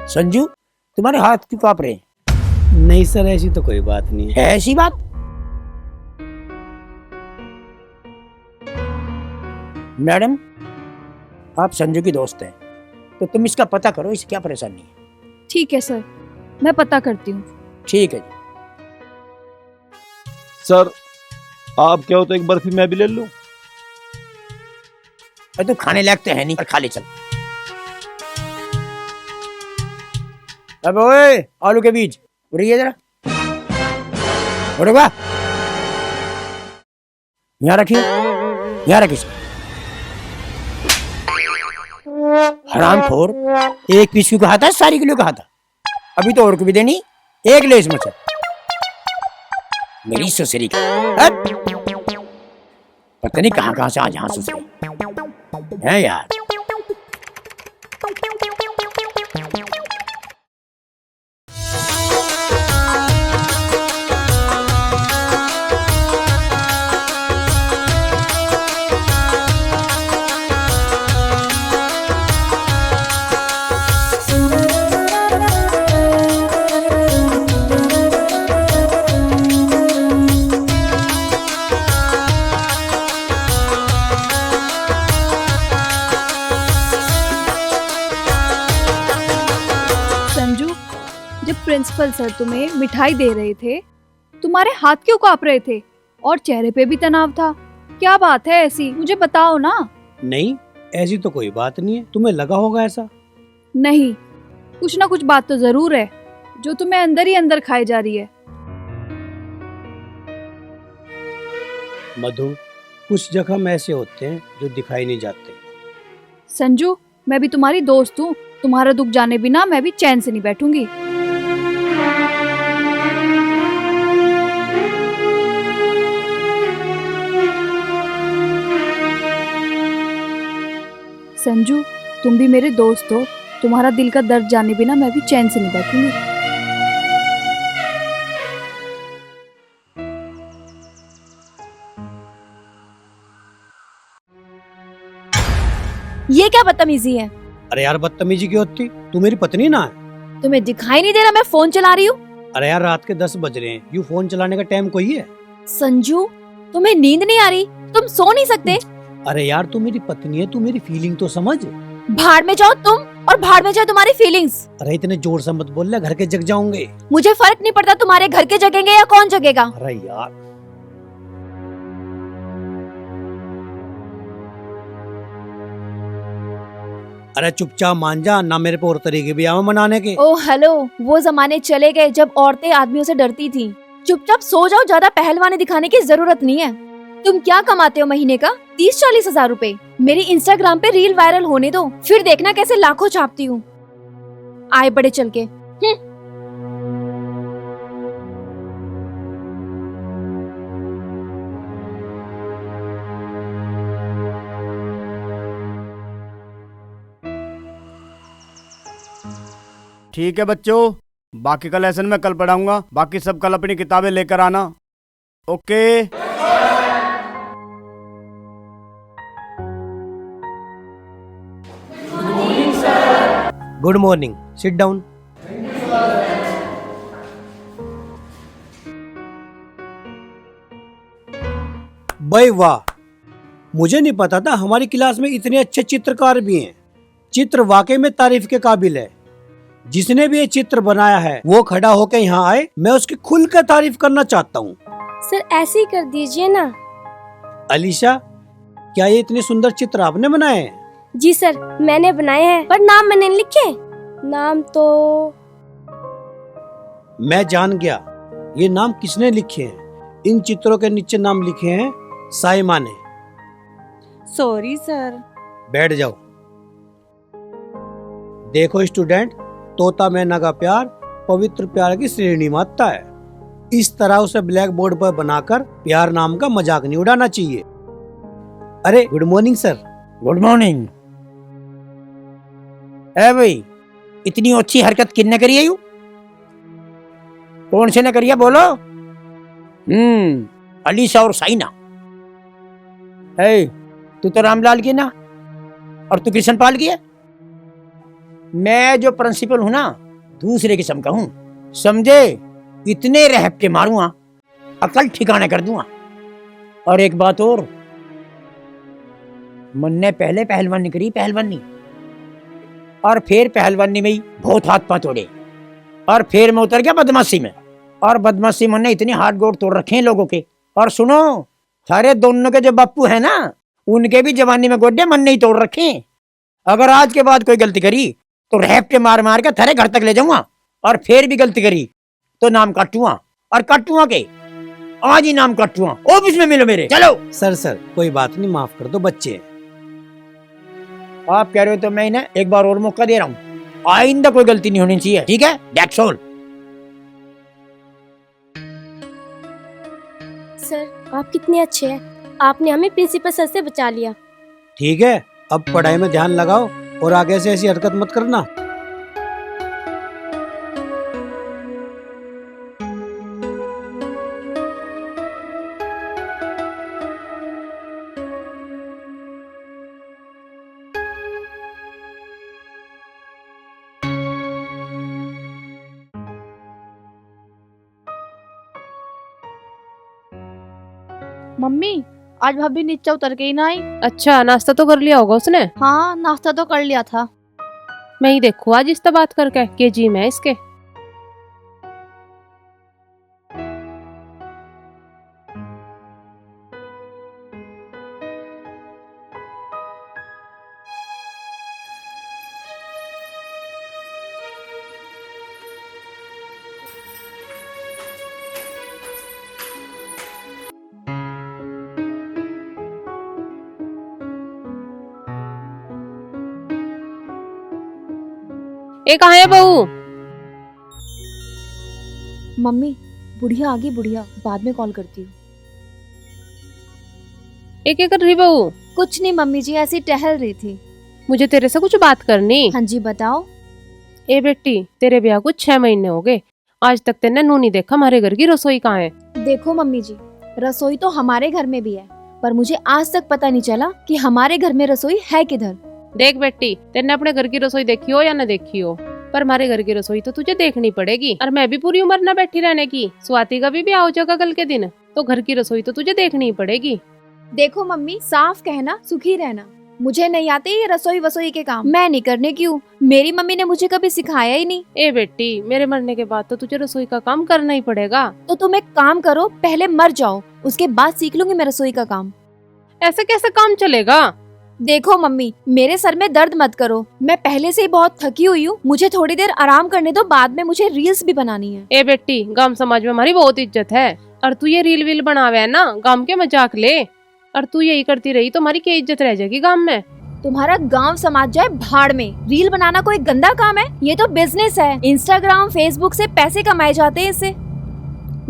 संजू तुम्हारे हाथ क्यों कांप रहे हैं? नहीं सर, ऐसी तो कोई बात नहीं है। ऐसी बात? मैडम आप संजू की दोस्त हैं, तो तुम इसका पता करो, इसे क्या परेशानी है। ठीक है सर, मैं पता करती हूँ। ठीक है जी। सर आप क्या हो तो एक बर्फी मैं भी ले लूं? तू खाने लायक तो है नहीं, पर खा ले चल। अब ओए आलू के बीज उड़िए जरा, उड़ेगा। यहाँ रखिए, यहाँ रखिए। हरामखोर, एक पीस क्यों कहा था, सारी किलो कहा था। अभी तो और को भी देनी, एक ले इसमें से। मेरी ससुरी का पता नहीं कहाँ से आज यहाँ ससुरी है यार। प्रिंसिपल सर तुम्हें मिठाई दे रहे थे, तुम्हारे हाथ क्यों कांप रहे थे और चेहरे पे भी तनाव था? क्या बात है ऐसी, मुझे बताओ ना। नहीं ऐसी तो कोई बात नहीं है, तुम्हें लगा होगा ऐसा। नहीं, कुछ ना कुछ बात तो जरूर है जो तुम्हें अंदर ही अंदर खाई जा रही है। मधु, कुछ जख्म ऐसे होते हैं जो दिखाई नहीं जाते। संजू मैं भी तुम्हारी दोस्त हूँ, तुम्हारा दुख जाने बिना मैं भी चैन से नहीं बैठूंगी। संजू तुम भी मेरे दोस्त हो, तुम्हारा दिल का दर्द जाने बिना मैं भी चैन से नहीं बैठूंगी। ये क्या बदतमीजी है? अरे यार बदतमीजी क्यों होती, तू मेरी पत्नी ना है। तुम्हें दिखाई नहीं दे रहा मैं फोन चला रही हूँ? अरे यार रात के 10 बज रहे हैं, यू फोन चलाने का टाइम कोई है? संजू तुम्हें नींद नहीं आ रही, तुम सो नहीं सकते? अरे यार तू मेरी पत्नी है, तू मेरी फीलिंग तो समझ। भाड़ में जाओ तुम और भाड़ में जाओ तुम्हारी फीलिंग्स। अरे इतने जोर से मत बोल, घर के जग जाओगे। मुझे फर्क नहीं पड़ता तुम्हारे घर के जगेंगे या कौन जगेगा। अरे यार अरे चुपचाप मान जा, ना मेरे पे और तरीके भी आवे मनाने के। ओ हेलो, वो जमाने चले गए जब औरतें आदमियों से डरती थी। चुपचाप सो जाओ, ज्यादा पहलवानी दिखाने की जरूरत नहीं है। तुम क्या कमाते हो महीने का? 30-40 हजार रुपए। मेरी इंस्टाग्राम पे रील वायरल होने दो, फिर देखना कैसे लाखों छापती हूँ। आए बड़े चल के। ठीक है बच्चों, बाकी का लेसन मैं कल पढ़ाऊंगा, बाकी सब कल अपनी किताबें लेकर आना। Okay. Good morning, sit down. भाई वाह, मुझे नहीं पता था हमारी क्लास में इतने अच्छे चित्रकार भी हैं। चित्र वाकई में तारीफ के काबिल है। जिसने भी ये चित्र बनाया है वो खड़ा होकर यहाँ आए, मैं उसकी खुलकर तारीफ करना चाहता हूँ। सर ऐसे ही कर दीजिए ना। अलीशा, क्या ये इतने सुंदर चित्र आपने बनाए हैं? जी सर, मैंने बनाए हैं, पर नाम मैंने नहीं लिखे। नाम तो मैं जान गया ये नाम किसने लिखे हैं। इन चित्रों के नीचे नाम लिखे हैं साइमा ने। Sorry sir. बैठ जाओ। देखो स्टूडेंट, तोता मैना का प्यार पवित्र प्यार की श्रेणी मानता है। इस तरह उसे ब्लैक बोर्ड पर बनाकर प्यार नाम का मजाक नहीं उड़ाना चाहिए। अरे good morning sir. Good morning. ए भाई, इतनी अच्छी हरकत किसने करी है यू? कौन से ने करी है बोलो? अलीशा और साइना। ए, तू तो रामलाल की ना, और तू किशन पाल की है। मैं जो प्रिंसिपल हूं ना, दूसरे किस्म का हूं, समझे? इतने रहपटे मारूंगा, अकल ठिकाने कर दूंगा। और एक बात और, मन ने पहले पहलवानी करी, पहलवानी, और फिर पहलवानी में ही बहुत हाथ पांव तोड़े, और फिर मैं उतर गया बदमाशी में, और बदमाशी मन ने इतने हाथ गोड़ तोड़ रखे हैं लोगों के। और सुनो, सारे दोनों के जो बापू है ना, उनके भी जवानी में गोड्डे मन ने ही तोड़ रखे हैं। अगर आज के बाद कोई गलती करी तो रहपटे मार मार के थारे घर तक ले जाऊंगा, और फिर भी गलती करी तो नाम काटूंगा, और काटूंगा के आज ही नाम काटूंगा। ऑफिस में मिलो मेरे, चलो। सर कोई बात नहीं, माफ कर दो, बच्चे हैं। आप कह रहे हो तो मैं इन्हें एक बार और मौका दे रहा हूँ। आइंदा कोई गलती नहीं होनी चाहिए, ठीक है? That's all. सर आप कितने अच्छे हैं, आपने हमें प्रिंसिपल सर से बचा लिया। ठीक है, अब पढ़ाई में ध्यान लगाओ और आगे से ऐसी हरकत मत करना। मम्मी, आज भाभी नीचे उतर के ही ना आई। अच्छा, नाश्ता तो कर लिया होगा उसने। हाँ, नाश्ता तो कर लिया था। मैं ही देखू आज इससे बात करके के जी में इसके। ए कहाँ है बहू? मम्मी, बुढ़िया आ गई, बुढ़िया, बाद में कॉल करती हूँ। क्या कर रही बहू? कुछ नहीं मम्मी जी, ऐसी टहल रही थी। मुझे तेरे से कुछ बात करनी। हाँ जी बताओ। ए बेटी, तेरे ब्याह को 6 महीने हो गए, आज तक तेने नू नहीं देखा। हमारे घर की रसोई कहाँ है? देखो मम्मी जी, रसोई तो हमारे घर में भी है, पर मुझे आज तक पता नहीं चला कि हमारे घर में रसोई है किधर। देख बेटी, तेने अपने घर की रसोई देखी हो या न देखी हो, पर हमारे घर की रसोई तो तुझे देखनी पड़ेगी। और मैं भी पूरी उम्र न बैठी रहने की। स्वाति का भी ब्याह हो जाएगा कल के दिन, तो घर की रसोई तो तुझे देखनी ही पड़ेगी। देखो मम्मी, साफ कहना, सुखी रहना। मुझे नहीं आते ये रसोई वसोई के काम, मैं नहीं करने की हूँ। मेरी मम्मी ने मुझे कभी सिखाया ही नहीं। ए बेटी, मेरे मरने के बाद तो तुझे रसोई का काम करना ही पड़ेगा। तो तुम एक काम करो, पहले मर जाओ, उसके बाद सीख लूंगी मैं रसोई का काम। ऐसा कैसे काम चलेगा? देखो मम्मी, मेरे सर में दर्द मत करो, मैं पहले से ही बहुत थकी हुई हूँ। मुझे थोड़ी देर आराम करने दो, बाद में मुझे रील्स भी बनानी है। ए बेटी, गांव समाज में हमारी बहुत इज्जत है, और तू ये रील वील बनावे है ना, गांव के मजाक ले, और तू यही करती रही तो हमारी क्या इज्जत रह जाएगी गांव में। तुम्हारा गांव समाज जाए भाड़ में। रील बनाना कोई गंदा काम है? ये तो बिजनेस है, इंस्टाग्राम फेसबुक से पैसे कमाए जाते हैं इससे।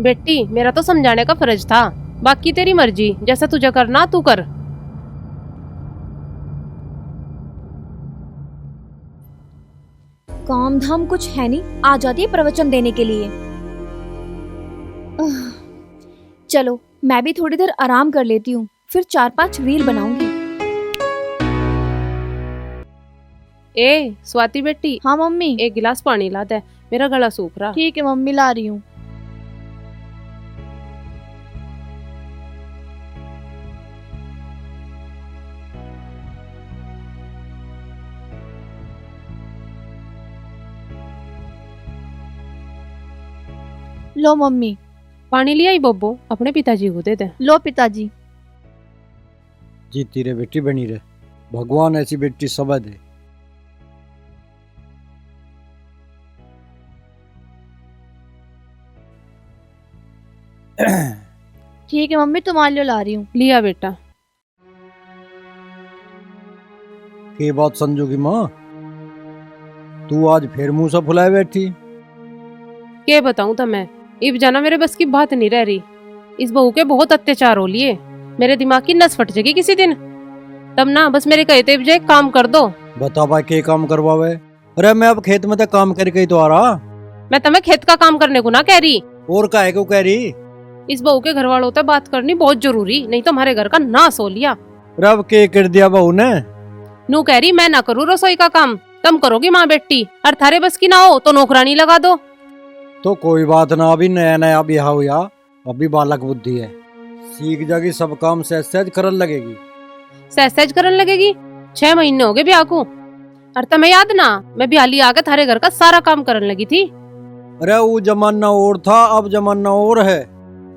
बेटी, मेरा तो समझाने का फर्ज था, बाकी तेरी मर्जी, जैसा तुझे करना तू कर। काम धाम कुछ है नहीं, आ जाती है प्रवचन देने के लिए। चलो मैं भी थोड़ी देर आराम कर लेती हूँ, फिर 4-5 रील बनाऊंगी। ए स्वाति बेटी। हाँ मम्मी। एक गिलास पानी ला दे, मेरा गला सूख रहा। ठीक है मम्मी, ला रही हूँ। लो मम्मी। पानी लिया ही बब्बो, अपने पिताजी को दे दे। लो पिताजी। जीती रे बेटी, बनी रे, भगवान ऐसी बेटी सब दे। ठीक है मम्मी, तुम्हारे लिए ला रही हूँ। लिया बेटा। के बात संजू की माँ, तू आज फिर मुंह से फुलाए बैठी। के बताऊं तो मैं इब जाना मेरे बस की बात नहीं रह रही। इस बहू के बहुत अत्याचार हो लिए, मेरे दिमाग की नस फट जाएगी किसी दिन। तब ना बस मेरे कहते इब जाए काम कर दो। बता भाई के काम करवावे। अरे मैं अब खेत में तो काम करके ही तो आ रहा। मैं तुम्हें खेत का काम करने को ना कह रही। और काहे को कह रही? इस बहू के घर वालों से बात करनी बहुत जरूरी, नहीं तो हमारे घर का नाश हो लिया। रब के कर दिया बहू ने। नू कह रही मैं ना करूँ रसोई का काम, तुम करोगी माँ बेटी, और थारे बस की ना हो तो नौकरानी लगा दो। तो कोई बात ना, अभी नया नया ब्याह हुआ, अभी बालक बुद्धि है, सीख जाएगी, सब काम सहज सहज करन लगेगी। सहज सहज करन लगेगी? 6 महीने हो गए ब्याह को, और तुम्हें याद ना मैं ब्याली आके थारे घर का सारा काम करन लगी थी। अरे वो जमाना और था, अब जमाना और है।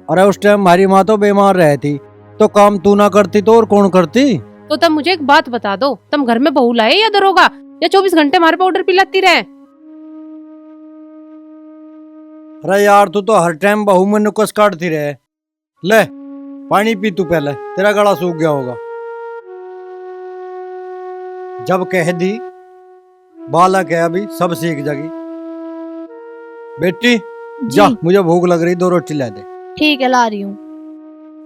अरे उस टाइम हमारी माँ तो बीमार रहती, तो काम तू ना करती तो और कौन करती? तो तब मुझे एक बात बता दो, तुम घर में बहू लाए या दरोगा, या 24 घंटे हमारे पे ऑर्डर पिलाती रहे? अरे यार तू तो हर टाइम बहू में नुकस काटती रहे। ले पानी पी तू पहले, तेरा गला सूख गया होगा। जब कह दी बालक है अभी, सब सीख जाएगी। बेटी जा, मुझे भूख लग रही, 2 रोटी ला दे। ठीक है, ला रही हूँ।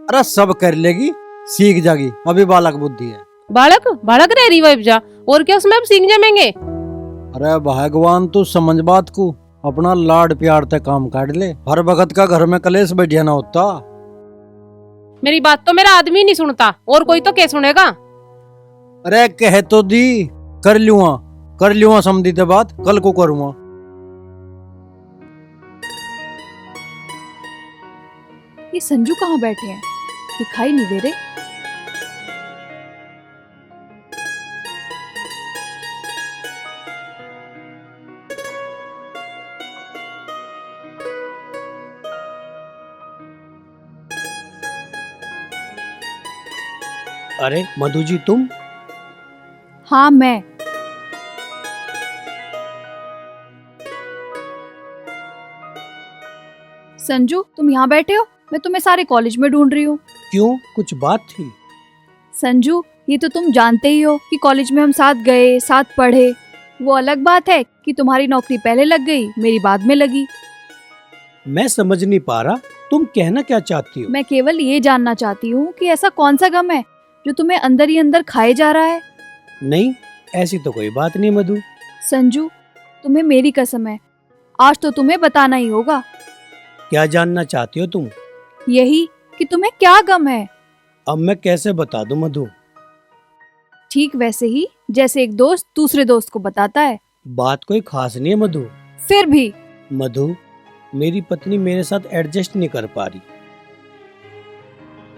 अरे सब कर लेगी, सीख जाएगी, अभी बालक बुद्धि है। बालक बालक रह रही वाइफ जा, और क्या उसमें अब सीख जाएंगे? अरे भगवान तू समझ बात को, अपना लाड प्यार से काम काट ले, हर वक्त का घर में कलेश बैठिया ना होता। मेरी बात तो मेरा आदमी नहीं सुनता, और कोई तो क्या सुनेगा? अरे कह तो दी, कर लूँगा समझी ते बात, कल को करूँगा। ये संजू कहाँ बैठे हैं, दिखाई नहीं दे रहे। अरे मधु जी तुम? हाँ मैं। संजू तुम यहाँ बैठे हो, मैं तुम्हें सारे कॉलेज में ढूंढ रही हूँ। क्यों, कुछ बात थी? संजू ये तो तुम जानते ही हो कि कॉलेज में हम साथ गए, साथ पढ़े। वो अलग बात है कि तुम्हारी नौकरी पहले लग गई, मेरी बाद में लगी। मैं समझ नहीं पा रहा, तुम कहना क्या चाहती हो? मैं केवल ये जानना चाहती हूँ कि ऐसा कौन सा गम है जो तुम्हें अंदर ही अंदर खाए जा रहा है। नहीं, ऐसी तो कोई बात नहीं मधु। संजू तुम्हें मेरी कसम है, आज तो तुम्हें बताना ही होगा। क्या जानना चाहती हो तुम? यही कि तुम्हें क्या गम है। अब मैं कैसे बता दूं मधु? ठीक वैसे ही जैसे एक दोस्त दूसरे दोस्त को बताता है। बात कोई खास नहीं है मधु। फिर भी मधु, मेरी पत्नी मेरे साथ एडजस्ट नहीं कर पा रही।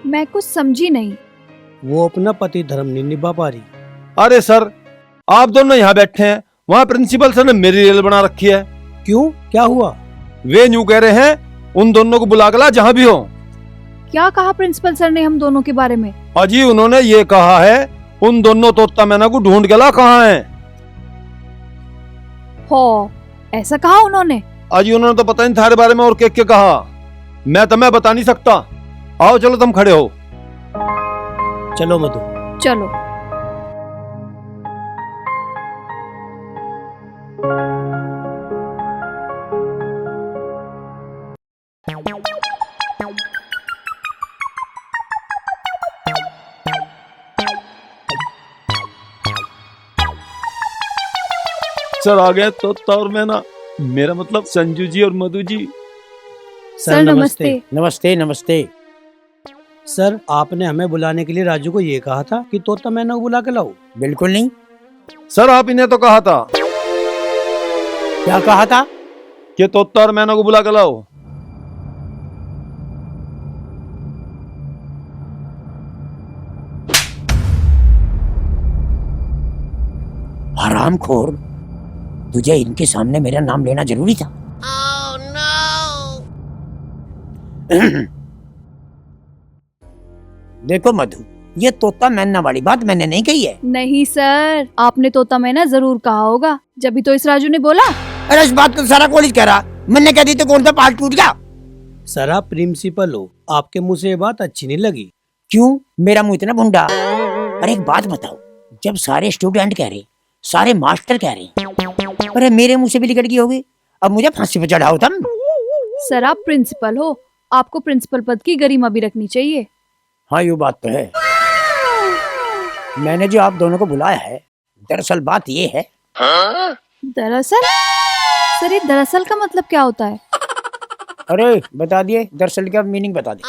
मैं कुछ समझी नहीं। वो अपना पति धर्म नहीं निभा पा रही। अरे सर, आप दोनों यहाँ बैठे हैं, वहाँ प्रिंसिपल सर ने मेरी रेल बना रखी है। क्यों, क्या हुआ? वे यूं कह रहे हैं उन दोनों को बुला के ला जहाँ भी हो। क्या कहा प्रिंसिपल सर ने हम दोनों के बारे में? अजी उन्होंने ये कहा है उन दोनों तोता मैना को ढूंढ के ला कहाँ है। हो, ऐसा कहा उन्होंने? अजी उन्होंने तो पता नहीं थारे बारे में और क्या कहा, मैं तुम्हें बता नहीं सकता। आओ चलो तुम खड़े हो। चलो मधु। चलो। सर आ गए तोता और मैना, मेरा मतलब संजू जी और मधु जी। सर नमस्ते। नमस्ते नमस्ते। सर, आपने हमें बुलाने के लिए राजू को ये कहा था कि तोता मैना को बुला के लाओ। बिल्कुल नहीं सर, आप इन्हें तो कहा था। क्या कहा था? कि तोता और मैना को बुला के लाओ। हरामखोर, तुझे इनके सामने मेरा नाम लेना जरूरी था। Oh, no! देखो मधु, ये तोता मैना वाली बात मैंने नहीं कही है। नहीं सर, आपने तोता मैना जरूर कहा होगा, जब भी तो इस राजू ने बोला। अरे इस बात को सारा कॉलेज कह रहा, मैंने कह दी तो कौन सा पाल टूट गया? सर आप प्रिंसिपल हो, आपके मुंह से ये बात अच्छी नहीं लगी। क्यों, मेरा मुंह इतना भुंडा? अरे एक बात बताओ, जब सारे स्टूडेंट कह रहे, सारे मास्टर कह रहे, अरे मेरे मुंह से भी निकल गई होगी, अब मुझे फांसी पे चढ़ाओ तुम। सर आप प्रिंसिपल हो, आपको प्रिंसिपल पद की गरिमा भी रखनी चाहिए। हाँ ये बात तो है। मैंने जो आप दोनों को बुलाया है, दरअसल बात ये है। दरअसल? सर ये दरअसल का मतलब क्या होता है? अरे बता दिए, दरअसल का मीनिंग बता दे।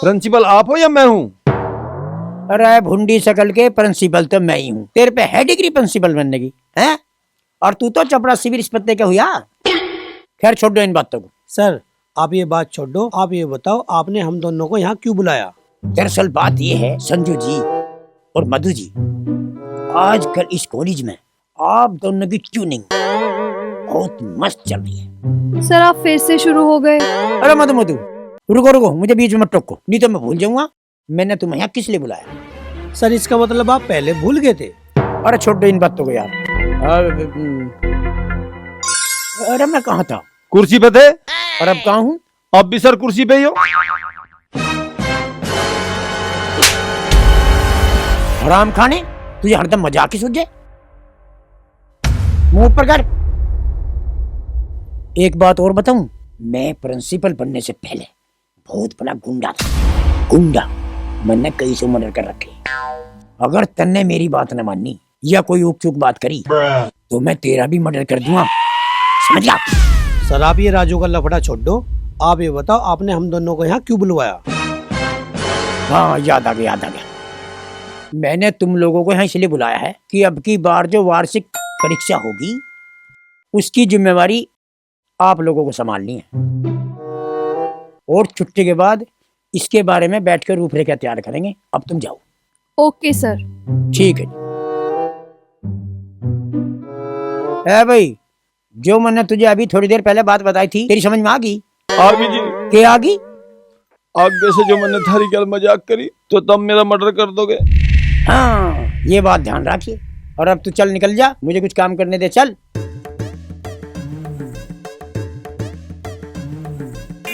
प्रिंसिपल आप हो या मैं हूँ? अरे भुंडी शकल के प्रिंसिपल तो मैं ही हूँ। तेरे पे है डिग्री प्रिंसिपल बनने की, हैं? और तू तो चपरासी भी इस पत्ते का हुआ। खैर छोड़ दो इन बातों को। सर आप ये बात छोड़ दो, आप ये बताओ आपने हम दोनों को यहाँ क्यों बुलाया? दरअसल बात ये है संजू जी और मधु जी, आजकल इस कॉलेज में आप दोनों की ट्यूनिंग बहुत मस्त चल रही है। सर आप फिर से शुरू हो गए। अरे मधु मधु रुको रुको, मुझे बीच में मत टोको, नहीं तो मैं भूल जाऊंगा मैंने तुम्हें यहाँ किस लिए बुलाया। सर इसका मतलब आप पहले भूल गए थे? अरे छोड़ दो इन बातों को यार। अरे मैं कहाँ था? कुर्सी पे थे। और अब कहाँ हूँ? अब भी सर कुर्सी पे ही हो। हराम खाने, तुझे हरदम मजाक ही सूझे। मुंह ऊपर कर। एक बात और बताऊं, मैं प्रिंसिपल बनने से पहले बहुत बड़ा गुंडा था। गुंडा, मैंने कई सौ मर्डर कर रखे। अगर तन्ने मेरी बात न मानी या कोई उक चुक बात करी तो मैं तेरा भी मर्डर कर दूंगा, समझ गया? सर आप ये राजू का लफड़ा छोड़ दो, आप ये बताओ आपने हम दोनों को यहाँ क्यों बुलवाया? हाँ याद आ गया, याद आ गया। मैंने तुम लोगों को यहाँ इसलिए बुलाया है कि अब की बार जो वार्षिक परीक्षा होगी उसकी जिम्मेवारी आप लोगों को संभालनी है, और छुट्टी के बाद इसके बारे में बैठकर रूपरेखा तैयार करेंगे। अब तुम जाओ। Okay sir. ठीक है। ए भाई, जो मैंने तुझे अभी थोड़ी देर पहले बात बताई थी, तेरी समझ में आ गई? आगे जी। क्या आ गई? आगे से जो मैंने थारी गल मजाक करी तो तब मेरा मर्डर कर दोगे। हाँ ये बात ध्यान रखिए। और अब तू चल, निकल जा, मुझे कुछ काम करने दे, चल।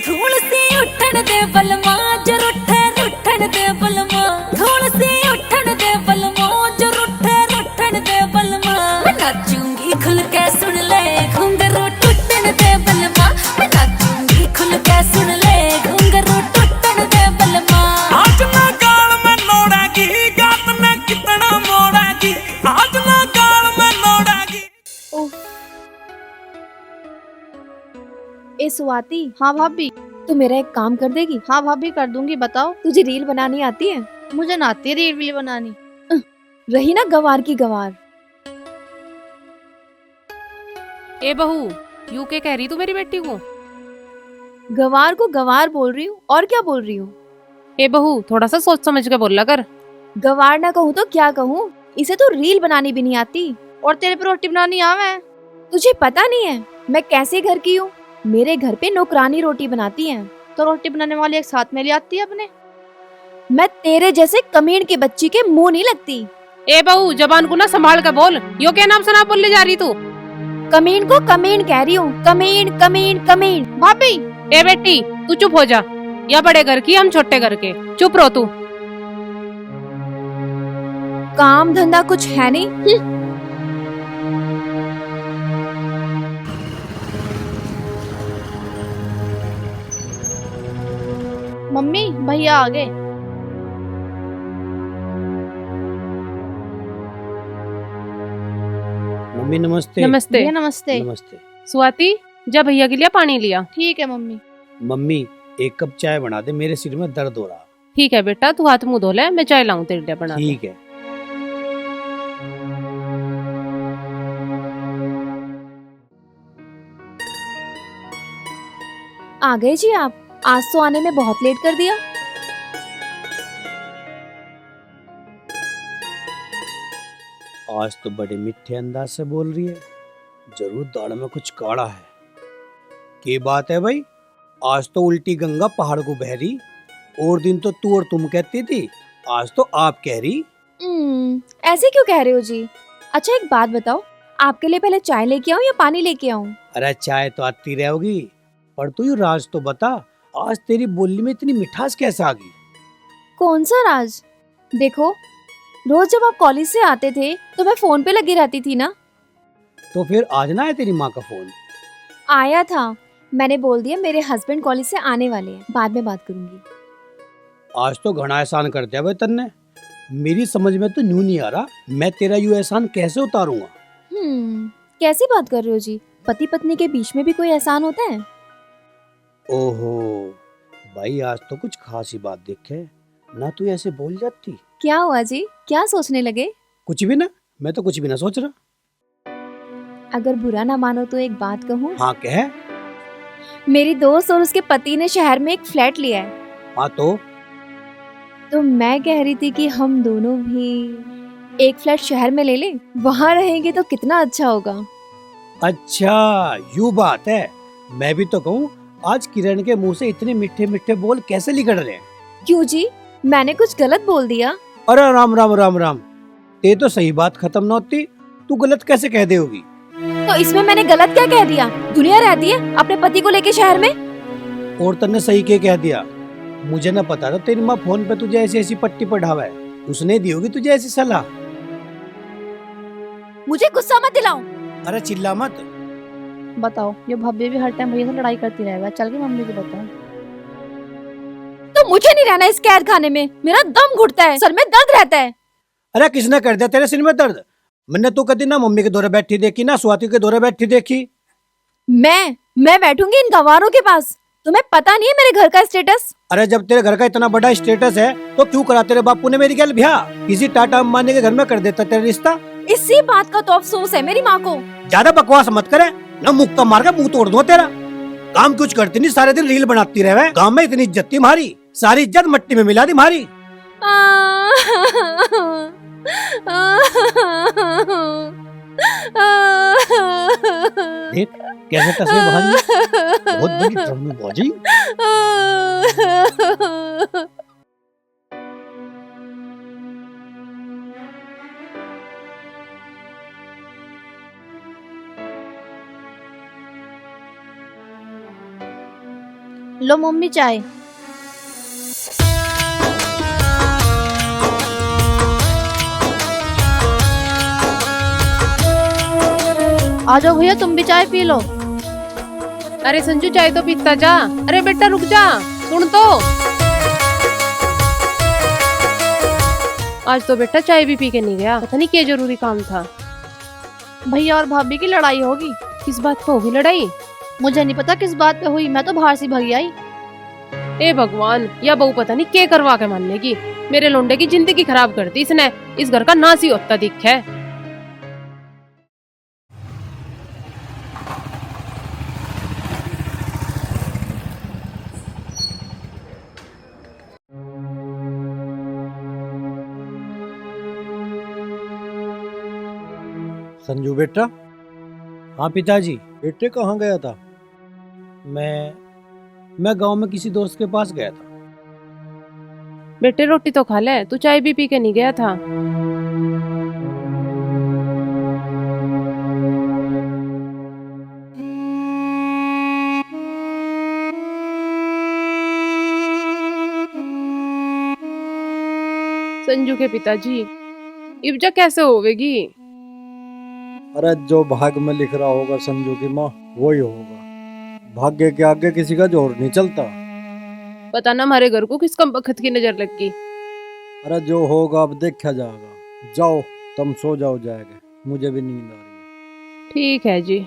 धूल सी उठन दे बलमा, जो रुठे रुठन दे बलमा। धूल सी उठन दे बलमा, जो रुठे रुठन दे बलमा। मैं नाचूंगी खुल के, सुन ले घुंघरू टूटन दे बलमा। मैं नाचूंगी खुल के, सुन ले घुंघरू टूटन दे बलमा। आज ना गाल में नोड़ेगी, गात ने कितना मोड़ेगी। आज ना गाल में नोड़ेगी। ए स्वाति। हाँ भाभी। तू मेरा एक काम कर देगी? हाँ भाभी कर दूंगी, बताओ। तुझे रील बनानी आती है? मुझे ना आती रील वील बनानी। रही ना गवार की गवार। ए बहू, यू के कह रही तू मेरी बेटी को? गवार को गवार बोल रही हूँ, और क्या बोल रही हूँ? ए बहू थोड़ा सा सोच समझ के बोला कर। गवार ना कहूँ तो क्या कहूँ? इसे तो रील बनानी भी नहीं आती। और तेरे पे रोटी बनानी आवे? तुझे पता नहीं है मैं कैसे घर की हूँ? मेरे घर पे नौकरानी रोटी बनाती है। तो रोटी बनाने वाली एक साथ में ले आती है अपने। मैं तेरे जैसे कमीण की बच्ची के मुंह नहीं लगती। ए बहू जबान को ना संभाल कर बोल। यो क्या नाम सुना बोलने जा रही तू? कमीण को कमीण कह रही हूँ, कमीण कमीण कमीण। भाभी। ए बेटी तू चुप हो जा, या बड़े घर की हम छोटे घर के, चुप रहो तू। काम धंधा कुछ है नहीं। मम्मी भैया आ गए। मम्मी नमस्ते। नमस्ते। भैया नमस्ते। नमस्ते। स्वाति जा भैया के लिए पानी लिया। ठीक है मम्मी। मम्मी एक कप चाय बना दे, मेरे सिर में दर्द हो रहा। ठीक है बेटा, तू हाथ मुंह धो ले, मैं चाय लाऊं तेरे लिए बना। ठीक है। आ गए जी आप? आज तो आने में बहुत लेट कर दिया। आज तो बड़े मीठे अंदाज से बोल रही है, जरूर दाढ़ में कुछ काढ़ा है। क्या बात है भाई? आज तो उल्टी गंगा पहाड़ को बह रही, और दिन तो तू और तुम कहती थी, आज तो आप कह रही। ऐसे क्यों कह रहे हो जी? अच्छा एक बात बताओ, आपके लिए पहले चाय लेके आऊं या पानी लेके आऊं? अरे चाय तो आती रहोगी, पर तू ये राज तो बता, आज तेरी बोली में इतनी मिठास कैसे आ गई? कौन सा राज? देखो, रोज जब आप कॉलेज से आते थे तो मैं फोन पे लगी रहती थी ना। तो फिर आज ना है तेरी माँ का फोन? आया था, मैंने बोल दिया मेरे हस्बैंड कॉलेज से आने वाले हैं, बाद में बात करूंगी। आज तो घना एहसान कर दिया भाई तन्ने। मेरी समझ में तो न्यू नहीं आ रहा, मैं तेरा यू एहसान कैसे उतारूंगा? कैसी बात कर रहे हो जी? पति पत्नी के बीच में भी कोई एहसान होता है? ओहो भाई, आज तो कुछ खास ही बात देखे ना, तू ऐसे बोल जाती। क्या हुआ जी, क्या सोचने लगे? कुछ भी ना, मैं तो कुछ भी ना सोच रहा। अगर बुरा ना मानो तो एक बात कहूँ? हाँ कह। मेरी दोस्त और उसके पति ने शहर में एक फ्लैट लिया है। हाँ तो मैं कह रही थी कि हम दोनों भी एक फ्लैट शहर में ले ले, वहाँ रहेंगे तो कितना अच्छा होगा। अच्छा यू बात है। मैं भी तो कहूँ, आज किरण के मुंह से इतने मीठे मीठे बोल कैसे निकल रहे हैं? क्यों जी, मैंने कुछ गलत बोल दिया? अरे राम राम राम राम, ते तो सही बात खत्म न होती, तू गलत कैसे कह दे होगी? तो इसमें मैंने गलत क्या कह दिया? दुनिया रहती है अपने पति को लेके शहर में। और तन्ने सही के कह दिया। मुझे न पता था तेरी माँ फोन पे तुझे ऐसी ऐसी पट्टी पढ़ावा है, उसने दी होगी तुझे ऐसी सलाह। मुझे गुस्सा मत दिलाओ। अरे चिल्ला मत। बताओ, ये भाभी भी हर टाइम भैया से लड़ाई करती रहेगा, चल के मम्मी को बताओ। तो मुझे नहीं रहना इस कैद खाने में, मेरा दम घुटता है, सर में दर्द रहता है। अरे किसने कर दिया तेरे सिर में दर्द? मैंने तो कभी ना मम्मी के दौरे बैठी देखी, ना स्वाति के दौरे बैठी देखी। मैं बैठूंगी इन गंवारों के पास? तुम्हें पता नहीं है मेरे घर का स्टेटस? अरे जब तेरे घर का इतना बड़ा स्टेटस है तो क्यों करा तेरे बापू ने मेरी गैल ब्याह? किसी टाटा अंबानी के घर में कर देता तेरा रिश्ता। इसी बात का तो अफसोस है मेरी माँ को। ज्यादा बकवास मत करे, न मुक्का मार के मुंह तोड़ दूं तेरा। काम कुछ करती नहीं, सारे दिन रील बनाती रहे। गांव में इतनी इज्जत थी हमारी, सारी इज्जत मट्टी में मिला दी हमारी। देख कैसे तस्वीर बहानी, बहुत बड़ी ड्रामेबाजी। लो मम्मी चाय। आ जाओ भैया, तुम भी चाय पी लो। अरे संजू चाय तो पीता जा। अरे बेटा रुक जा, सुन तो। आज तो बेटा चाय भी पी के नहीं गया, पता नहीं क्या जरूरी काम था। भैया और भाभी की लड़ाई होगी। किस बात पे होगी लड़ाई? मुझे नहीं पता किस बात पे हुई, मैं तो बाहर से भागी आई। ए भगवान, या बहू पता नहीं क्या करवा के मानने की। मेरे लोंडे की जिंदगी खराब कर दी इसने, इस घर का नास ही होता दिख है। संजू बेटा। हाँ पिताजी। बेटे कहाँ गया था? मैं गांव में किसी दोस्त के पास गया था। बेटे रोटी तो खा ले, तू चाय भी पी के नहीं गया था। संजू के पिताजी, इब्जा कैसे होवेगी? अरे जो भाग्य में लिख रहा होगा संजू की माँ, वही होगा। भाग्य के आगे किसी का जोर नहीं चलता। पता ना हमारे घर को किस कम बखत की नजर लग गई। अरे जो होगा अब देखा जाएगा। जाओ तुम सो जाओ जाएगा, मुझे भी नींद आ रही है। ठीक है जी।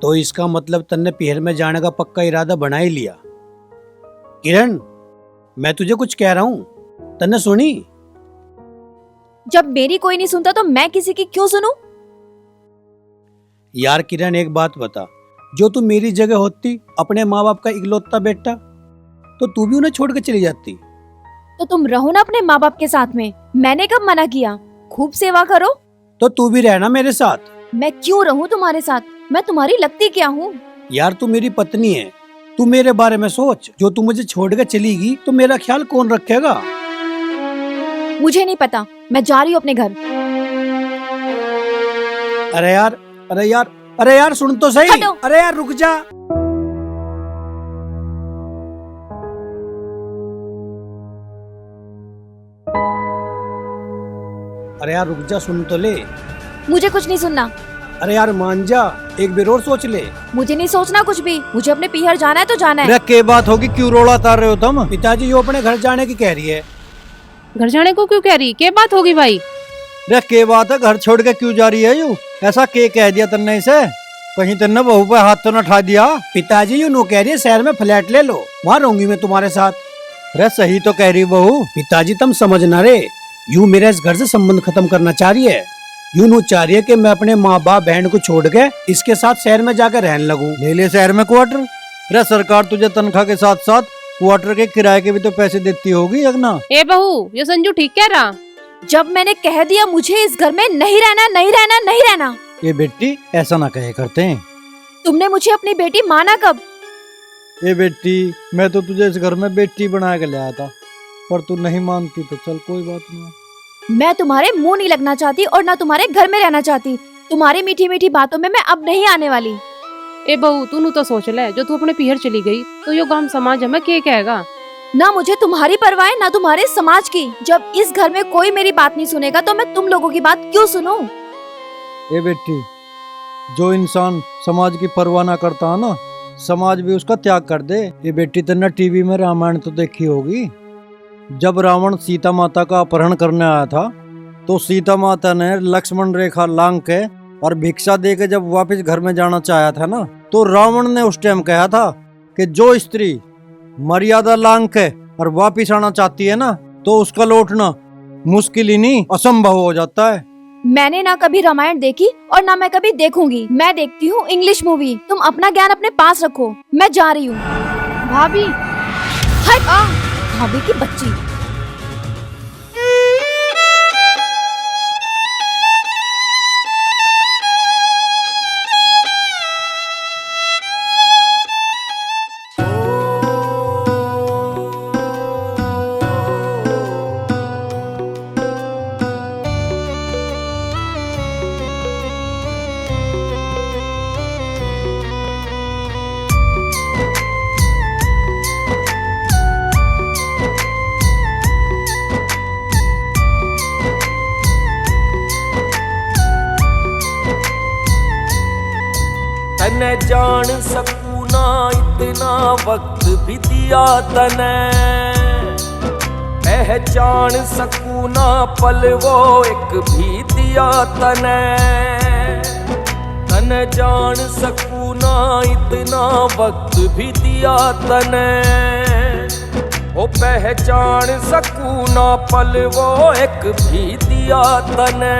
तो इसका मतलब तन्ने पीहर में जाने का पक्का इरादा बना ही लिया। किरण, मैं तुझे कुछ कह रहा हूँ, तन्ने सुनी? जब मेरी कोई नहीं सुनता तो मैं किसी की क्यों सुनूं? यार किरण, एक बात बता, जो तू मेरी जगह होती, अपने माँ बाप का इकलौता बेटा, तो तू भी उन्हें छोड़ के चली जाती। तो तुम रहो ना अपने माँ बाप के साथ में, मैंने कब मना किया? खूब सेवा करो। तो तू भी रहना मेरे साथ। मैं क्यों रहूं तुम्हारे साथ? मैं तुम्हारी लगती क्या हूँ? यार तू मेरी पत्नी है, तू मेरे बारे में सोच। जो तू मुझे छोड़ के चली गई तो मेरा ख्याल कौन रखेगा? मुझे नहीं पता, मैं जा रही हूँ अपने घर। अरे यार, अरे यार, अरे यार सुन तो सही। हटो। अरे यार रुक जा। अरे यार रुक जा, सुन तो ले। मुझे कुछ नहीं सुनना। अरे यार मान जा, एक बार और सोच ले। मुझे नहीं सोचना कुछ भी, मुझे अपने पीहर जाना है तो जाना है। अरे क्या बात होगी, क्यों रोड़ा तार रहे हो तुम? पिताजी यो अपने घर जाने की कह रही है। घर जाने को क्यों कह रही? क्या बात होगी भाई? अरे क्या बात है, घर छोड़ के क्यों जा रही है यू? ऐसा क्या कह दिया तन्ने इसे? कहीं तन्ने बहू पे हाथ तो न उठा दिया? पिताजी यू नो कह रही है शहर में फ्लैट ले लो, वहाँ रहूंगी मैं तुम्हारे साथ। अरे सही तो कह रही बहू। पिताजी तुम समझना रे, यू मेरा इस घर से संबंध खत्म करना चाह रही है। यूं नो चाह रही है कि मैं अपने माँ बाप बहन को छोड़ के इसके साथ शहर में जाकर रहने लगूं। ले ले शहर में क्वार्टर। अरे सरकार तुझे तनख्वाह के साथ साथ क्वार्टर के किराए के भी तो पैसे देती होगी अगना। ए बहू, ये संजू ठीक कह रहा? जब मैंने कह दिया मुझे इस घर में नहीं रहना, नहीं रहना, नहीं रहना। ये बेटी ऐसा ना कहे करते हैं। तुमने मुझे अपनी बेटी माना कब? ये बेटी, मैं तो तुझे इस घर में बेटी बना के लाया था, पर तू नहीं मानती तो चल कोई बात नहीं। मैं तुम्हारे मुंह नहीं लगना चाहती और ना तुम्हारे घर में रहना चाहती। तुम्हारी मीठी मीठी बातों में मैं अब नहीं आने वाली। ए बहू, तू तो सोच ले, जो तू अपने पीहर चली गई तो यो गांव समाज हमें क्या कहेगा? ना मुझे तुम्हारी परवाह है ना तुम्हारे समाज की। जब इस घर में कोई मेरी बात नहीं सुनेगा तो मैं तुम लोगों की बात क्यों सुनूं? ए बेटी, जो इंसान समाज की परवाह ना करता है ना, समाज भी उसका त्याग कर दे। ये बेटी तेने टीवी में रामायण तो देखी होगी। जब रावण सीता माता का अपहरण करने आया था तो सीता माता ने लक्ष्मण रेखा लांग के और भिक्षा दे के जब वापस घर में जाना चाहा था ना, तो रावण ने उस टाइम कहा था कि जो स्त्री मर्यादा लांग के और वापस आना चाहती है ना, तो उसका लौटना मुश्किल ही नहीं असंभव हो जाता है। मैंने ना कभी रामायण देखी और ना मैं कभी देखूंगी। मैं देखती हूँ इंग्लिश मूवी। तुम अपना ज्ञान अपने पास रखो, मैं जा रही हूँ। भाभी, भाभी की बच्ची। तने जान सकूं ना इतना वक्त भी दिया तने, पहचान सकूं ना पल वो एक भी दिया तने। तने जान सकूं ना इतना वक्त भी दिया तने, वो पहचान सकूं ना पल वो एक भी दिया तने।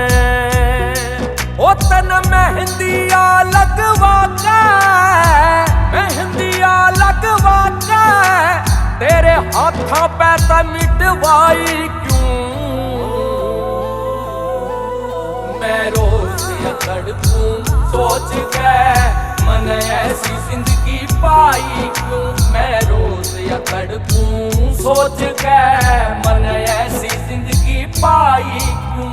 ओ तन मेहंदिया लगवा के, मेहंदिया लगवा के तेरे हाथों पे त मिटवाई क्यों? मैं रोज तड़पूं सोच के मन ऐसी जिंदगी पाई क्यों? मैं रोज तड़पूं सोच के मन ऐसी जिंदगी पाई क्यों?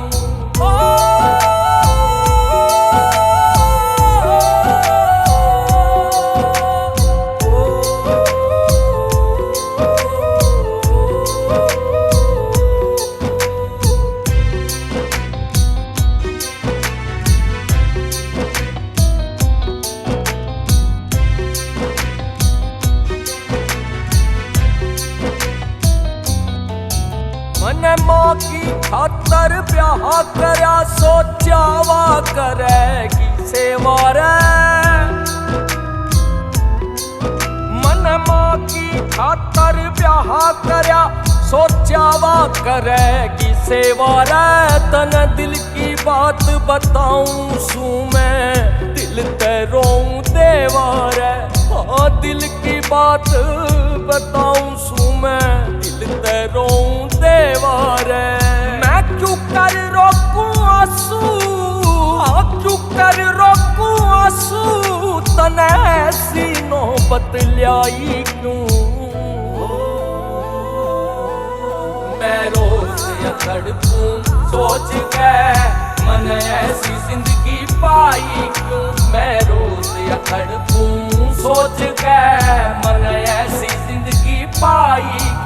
मने माँ की खातर ब्याह करया सोचा वा करेगी सेवा रे। ने मां की खातर ब्याह करया, सोचा वा करेगी सेवा रे। तन दिल की बात बताऊं सू मैं, दिल ते रोऊं देवा रे। हाँ दिल की बात बताऊं सू मैं, दिल ते रोऊं देवा रे। मैं क्यों कर रोकूं आंसू, क्यों कर रोकूं आंसू, तने ऐसी नौबत ल्याई क्यों। मैं रोज तड़पूं सोच के, मन ऐसी जिंदगी पाई क्यों। मैं रोज तड़पूं सोच के, मन ऐसी जिंदगी पाई क्यों।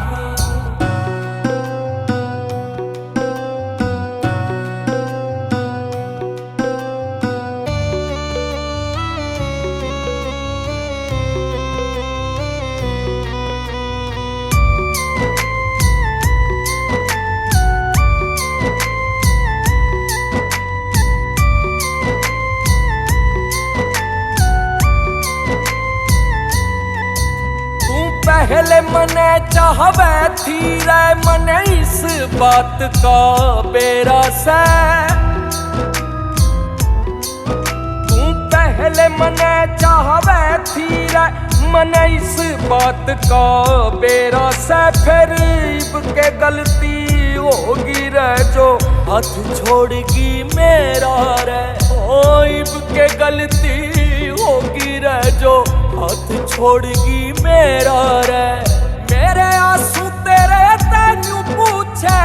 पहले मने चाहवे थी रे, मने इस बात का बेरा से। तू पहले मने चाहवे थी रे, मने इस बात का बेरा से। फिर इब के गलती होगी रे, जो हाथ छोड़गी मेरा रे। ओ इब के गलती होगी रे, जो हाथ छोड़गी मेरा रे। मेरे आंसू तेरे तन्यू पूछे,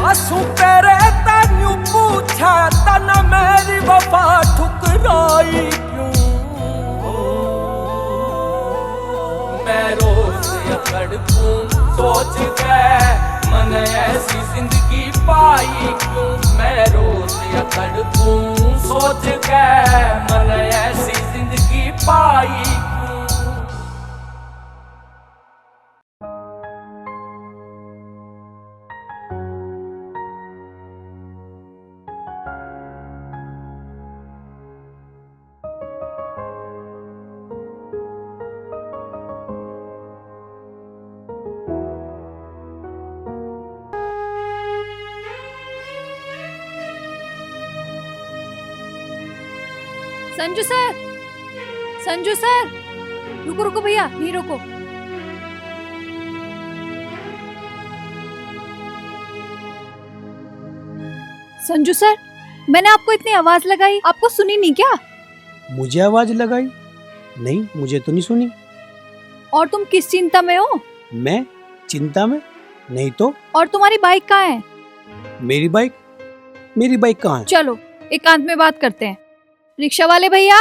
आंसू तेरे तन्यू पूछे, तन मेरी वफा ठुकराई क्यों। मैं रोज तड़पूं सोच के, मन ऐसी जिंदगी पाई क्यों। मैं रोज तड़पूं सोच के, मन ऐसी जिंदगी पाई क्यों। संजू सर, संजू सर, रुको रुको भैया, नहीं रुको। संजू सर, मैंने आपको इतनी आवाज लगाई, आपको सुनी नहीं क्या? मुझे आवाज लगाई? नहीं, मुझे तो नहीं सुनी। और तुम किस चिंता में हो? मैं चिंता में नहीं तो। और तुम्हारी बाइक कहाँ है? मेरी बाइक? मेरी बाइक कहाँ है? चलो एकांत में बात करते हैं। रिक्शा वाले भैया,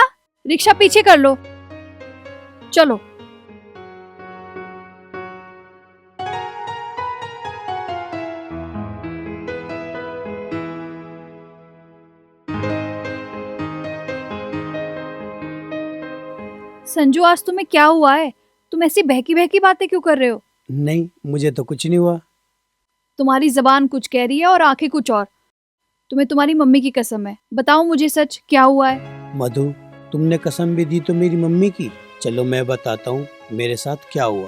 रिक्शा पीछे कर लो, चलो। संजू, आज तुम्हें क्या हुआ है? तुम ऐसी बहकी बहकी बातें क्यों कर रहे हो? नहीं, मुझे तो कुछ नहीं हुआ। तुम्हारी जबान कुछ कह रही है और आंखें कुछ और। तुम्हें तुम्हारी मम्मी की कसम है, बताओ मुझे सच, क्या हुआ है? मधु, तुमने कसम भी दी तो मेरी मम्मी की। चलो मैं बताता हूँ मेरे साथ क्या हुआ।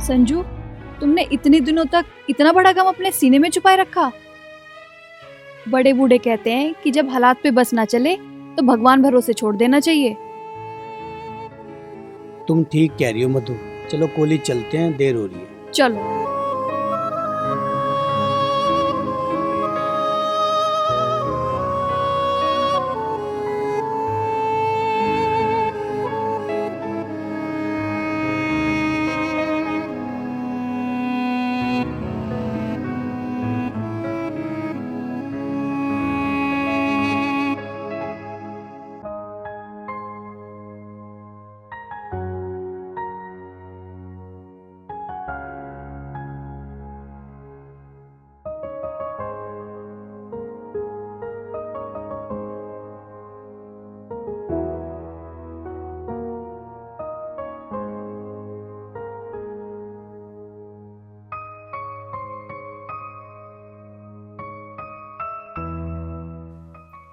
संजू, तुमने इतने दिनों तक इतना बड़ा गम अपने सीने में छुपाए रखा? बड़े बूढ़े कहते हैं कि जब हालात पे बस ना चले तो भगवान भरोसे छोड़ देना चाहिए। तुम ठीक कह रही हो मधु। चलो कॉलेज चलते हैं, देर हो रही है। चलो।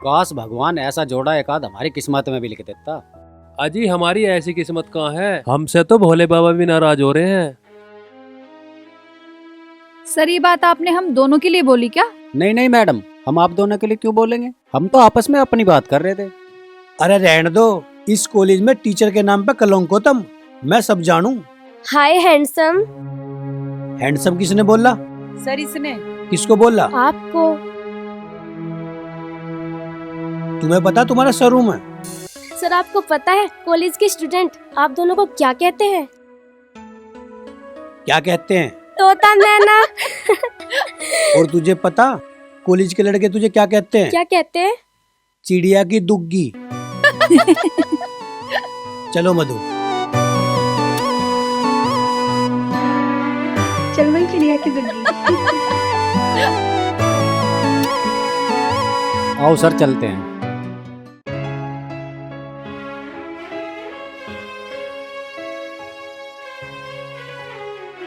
काश भगवान ऐसा जोड़ा एक आध हमारी किस्मत में भी लिख देता। अजी हमारी ऐसी किस्मत कहाँ है, हमसे तो भोले बाबा भी नाराज हो रहे हैं। सर ये बात आपने हम दोनों के लिए बोली क्या? नहीं नहीं मैडम, हम आप दोनों के लिए क्यों बोलेंगे, हम तो आपस में अपनी बात कर रहे थे। अरे रहने दो, इस कॉलेज में टीचर के नाम पे कलंक हो तुम, मैं सब जानू। हाय हैंडसम। हैंडसम किसने बोला? सर इसने। किसको बोला? आपको। तुम्हें पता तुम्हारा शोरूम है? सर आपको पता है कॉलेज के स्टूडेंट आप दोनों को क्या कहते हैं? क्या कहते हैं? तोता नैना। और तुझे पता कॉलेज के लड़के तुझे क्या कहते हैं? क्या कहते हैं? चिड़िया की दुग्गी। चलो मधु। चल भाई चिड़िया की दुग्गी। आओ सर चलते हैं।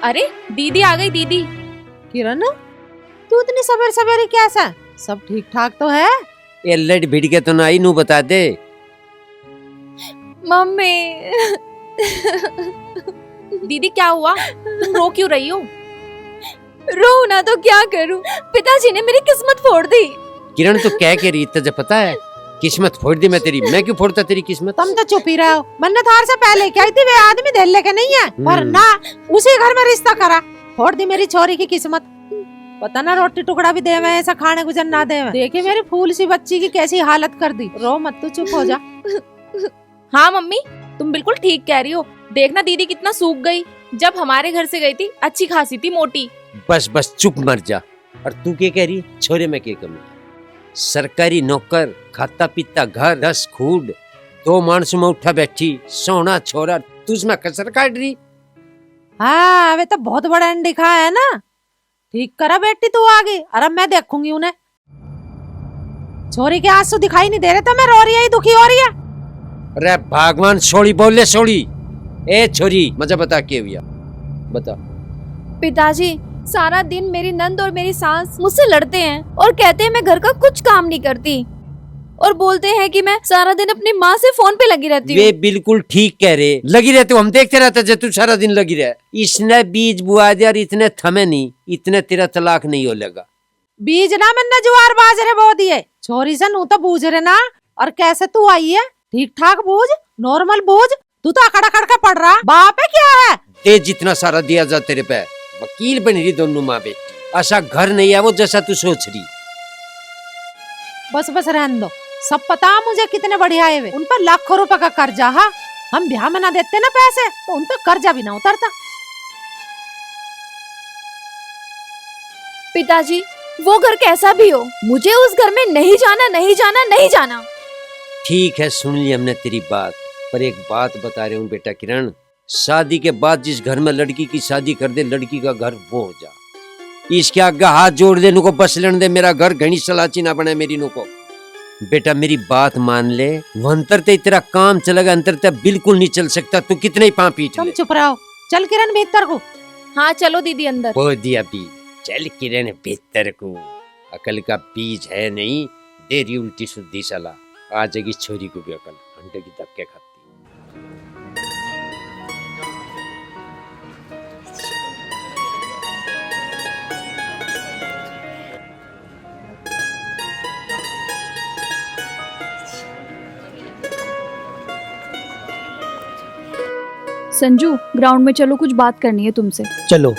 अरे दीदी आ गई। दीदी किरण, तू इतनी सवेरे सवेरे कैसा? सब ठीक ठाक तो है? ये लड़ भिड़ के तो ना आई, नू बता दे। मम्मी। दीदी क्या हुआ, तुम रो क्यों रही हो? रो ना तो क्या करूं, पिताजी ने मेरी किस्मत फोड़ दी। किरण तू क्या कह रही, तुझे पता है किस्मत फोड़ दी मैं तेरी? मैं क्यों फोड़ता तेरी किस्मत? तुम तो चुप ही रहो। मैंने थार से पहले क्या थी, वे आदमी दिल लेके नहीं है, पर ना उसी घर में रिश्ता करा, फोड़ दी मेरी छोरी की किस्मत। पता ना रोटी टुकड़ा भी देवे ऐसा खाने गुजर ना देवे। देखे मेरी फूल सी बच्ची की कैसी हालत कर दी। रो मत, तू चुप हो जा। हाँ मम्मी तुम बिल्कुल ठीक कह रही हो, देखना दीदी कितना सूख गई। जब हमारे घर से गई थी अच्छी खासी थी, मोटी। बस बस चुप मर जा। और तू क्या कह रही, छोरे में क्या कमी? सरकारी नौकर, खाता पीता घर, 10 खूड, 2 मानसों में उठा बैठी, सोना छोरा, तुझमें कसर काट रही। हाँ वे तो बहुत बड़ा अंडी खा है ना। ठीक करा बेटी तू आ गई, अरे मैं देखूंगी उन्हें। छोरी के आंसू दिखाई नहीं दे रहे तो मैं रो रही है, दुखी हो रही है। अरे भगवान, सोड़ी बोल ले सोड़ी। ए छोरी मुझे बता क्या हुआ, बता। पिताजी सारा दिन मेरी नंद और मेरी सास मुझसे लड़ते हैं और कहते हैं मैं घर का कुछ काम नहीं करती, और बोलते हैं कि मैं सारा दिन अपनी माँ से फोन पे लगी रहती वे हूँ। बिल्कुल ठीक कह रहे, लगी रहते हो, हम देखते रहते जब तू सारा दिन लगी रहे। इसने बीज बुआ दिया और इतने थमे नहीं, इतने तेरा तलाक नहीं हो लगा। बीज ना मैंने ज्वार बाजरे बो दिए, छोरी से नू तो बूझ रहे ना। और कैसे तू आई है, ठीक ठाक बूझ, नॉर्मल बूझ। तू तो अकड़ अकड़ का पड़ रहा, बाप है क्या है? दे जितना सारा दिया जा तेरे पे, वकील बन रही दोनों माँ बेटी। ऐसा घर नहीं है वो जैसा तू सोच रही। बस बस रहने दो, सब पता मुझे कितने बढ़िया है वे। उन पर लाखों रुपए का कर्जा। हाँ हम ब्याह में ना देते ना पैसे तो उन पर कर्जा भी ना उतरता। पिताजी वो घर कैसा भी हो, मुझे उस घर में नहीं जाना, नहीं जाना, नहीं जाना। ठीक है सुन ली हमने तेरी बात, पर एक बात बता रहे हूँ बेटा किरण, शादी के बाद जिस घर में लड़की की शादी कर दे, लड़की का घर वो हो जा। इसके आगे हाथ जोड़ दे, नुको बस लेने दे, मेरा घर घनी सलाची ना बने मेरी नुको। बेटा मेरी बात मान ले, वो अंतर ते तेरा काम चलेगा, अंतर ते बिल्कुल नहीं चल सकता। तू कितने ही पाँ पीट तुम ले। चुप रहो, चल किरण भीतर को। हाँ चलो दीदी अंदर। बो दिया बीज, चल किरण भीतर को। अकल का बीज है नहीं, तेरी उल्टी सुद्धी सलाह आ जाएगी छोरी को भी अकल, अंडे की धक्के खाती। संजू ग्राउंड में चलो, कुछ बात करनी है तुमसे। चलो।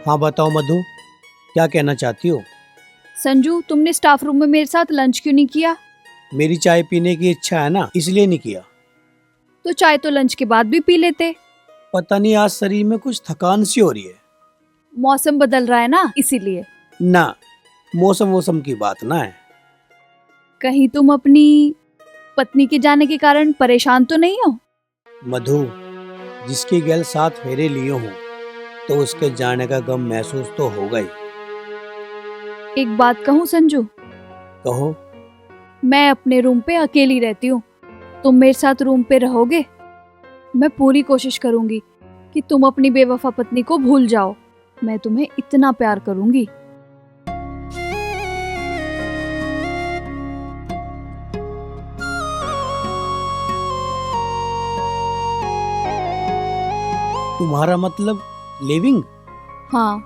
हाँ बताओ मधु, क्या कहना चाहती हो? संजू तुमने स्टाफ रूम में मेरे साथ लंच क्यों नहीं किया? मेरी चाय पीने की इच्छा है ना, इसलिए नहीं किया। तो चाय तो लंच के बाद भी पी लेते। पता नहीं आज शरीर में कुछ थकान सी हो रही है। मौसम बदल रहा है ना, इसीलिए। ना, मौसम की बात ना है। कहीं तुम अपनी पत्नी के जाने के कारण परेशान तो नहीं हो? मधु, जिसकी गैल 7 फेरे लिए हूँ तो उसके जाने का गम महसूस तो होगा ही। एक बात कहूँ संजू, कहो। मैं अपने रूम पे अकेली रहती हूँ, तुम मेरे साथ रूम पे रहोगे? मैं पूरी कोशिश करूंगी कि तुम अपनी बेवफा पत्नी को भूल जाओ। मैं तुम्हें इतना प्यार करूंगी। तुम्हारा मतलब लिविंग? हाँ।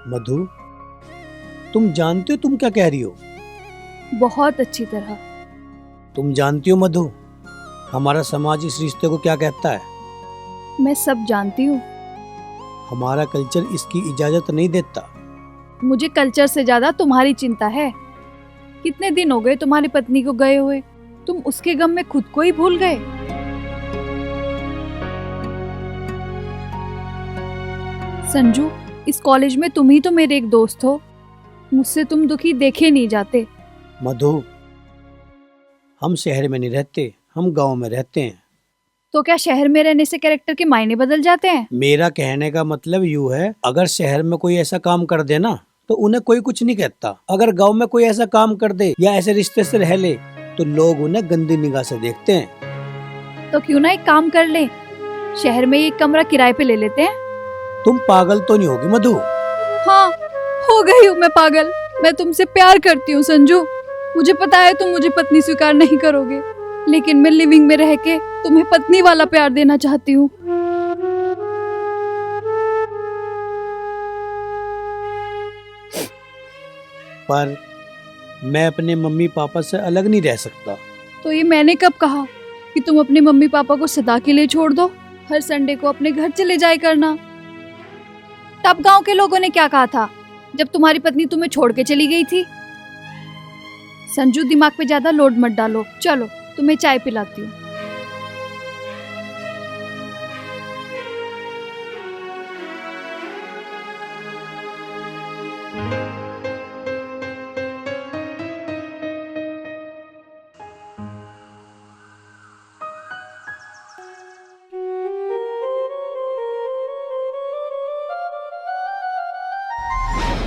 मधु, तुम जानते हो तुम क्या कह रही हो? बहुत अच्छी तरह। तुम जानती हो मधु, हमारा समाज इस रिश्ते को क्या कहता है? मैं सब जानती हूँ। हमारा कल्चर इसकी इजाजत नहीं देता। मुझे कल्चर से ज्यादा तुम्हारी चिंता है। कितने दिन हो गए तुम्हारी पत्नी को गए हुए, तुम उसके गम में खुद को ही भूल गए। संजू, इस कॉलेज में तुम ही तो मेरे एक दोस्त हो, मुझसे तुम दुखी देखे नहीं जाते। मधु, हम शहर में नहीं रहते, हम गांव में रहते हैं। तो क्या शहर में रहने से कैरेक्टर के मायने बदल जाते हैं? मेरा कहने का मतलब यूँ है, अगर शहर में कोई ऐसा काम कर दे ना तो उन्हें कोई कुछ नहीं कहता। अगर गांव में कोई ऐसा काम कर दे या ऐसे रिश्ते से रह ले तो लोग उन्हें गंदी निगाह से देखते हैं। तो क्यों ना एक काम कर ले, शहर में एक कमरा किराए पे ले लेते हैं। तुम पागल तो नहीं होगी मधु? हाँ, हो गई हूँ मैं पागल। मैं तुमसे प्यार करती हूँ संजू। मुझे पता है तुम मुझे पत्नी स्वीकार नहीं करोगे, लेकिन मैं लिविंग में रह के तुम्हें पत्नी वाला प्यार देना चाहती हूँ। पर मैं अपने मम्मी पापा से अलग नहीं रह सकता। तो ये मैंने कब कहा कि तुम अपने मम्मी पापा को सदा के लिए छोड़ दो, हर संडे को अपने घर चले जाया करना। तब गांव के लोगों ने क्या कहा था जब तुम्हारी पत्नी तुम्हें छोड़ के चली गई थी? संजू, दिमाग पे ज्यादा लोड मत डालो। चलो तुम्हें चाय पिलाती हूँ।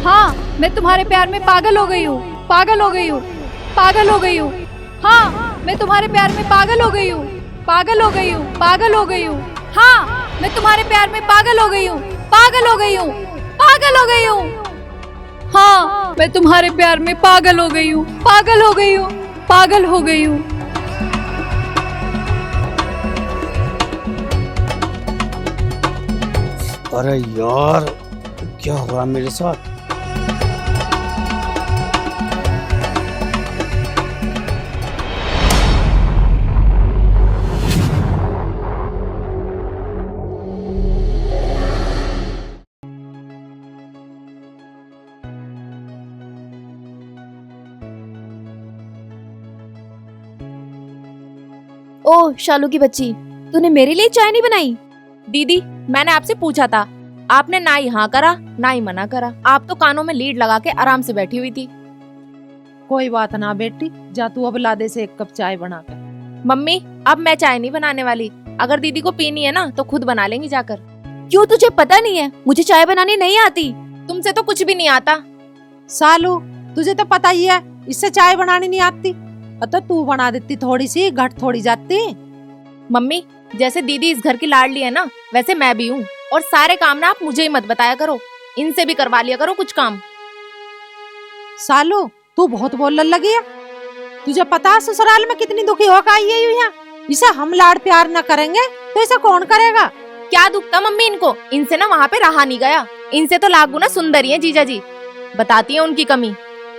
हाँ, मैं तुम्हारे प्यार में पागल हो गई हूँ, पागल हो गई हूँ, पागल हो गई हूँ। हाँ, मैं तुम्हारे प्यार में पागल हो गई हूँ, पागल हो गई हूँ, पागल हो गई हूँ। हाँ, मैं तुम्हारे प्यार में पागल हो गई हूँ, पागल हो गई हूँ, पागल हो गई हूँ। हाँ, मैं तुम्हारे प्यार में पागल हो गई हूँ, पागल हो गई हूँ, पागल हो गई हूँ। अरे यार, क्या हो रहा मेरे साथ? ओह शालू की बच्ची, तूने मेरे लिए चाय नहीं बनाई? दीदी, मैंने आपसे पूछा था, आपने ना ही हाँ करा ना ही मना करा। आप तो कानों में लीड लगा के आराम से बैठी हुई थी। कोई बात ना बेटी, जा तू अब लादे से एक कप चाय बना कर। मम्मी, अब मैं चाय नहीं बनाने वाली। अगर दीदी को पीनी है ना तो खुद बना लेंगी जाकर। क्यों, तुझे पता नहीं है मुझे चाय बनानी नहीं आती? तुमसे तो कुछ भी नहीं आता। सालू, तुझे तो पता ही है इससे चाय बनानी नहीं आती। तो तू बना देती, थोड़ी सी घट थोड़ी जाती। मम्मी, जैसे दीदी इस घर की लाडली है ना, वैसे मैं भी हूँ। और सारे काम ना आप मुझे ही मत बताया करो, इनसे भी करवा लिया करो कुछ काम। सालू, तू बहुत बोलने लगी है। तुझे पता है ससुराल में कितनी दुखी होकर आई है यहाँ? इसे हम लाड प्यार न करेंगे तो इसे कौन करेगा? क्या दुखता मम्मी इनको? इनसे ना वहाँ पे रहा नहीं गया। इनसे तो लागू ना सुंदरी है जीजा जी, बताती है उनकी कमी।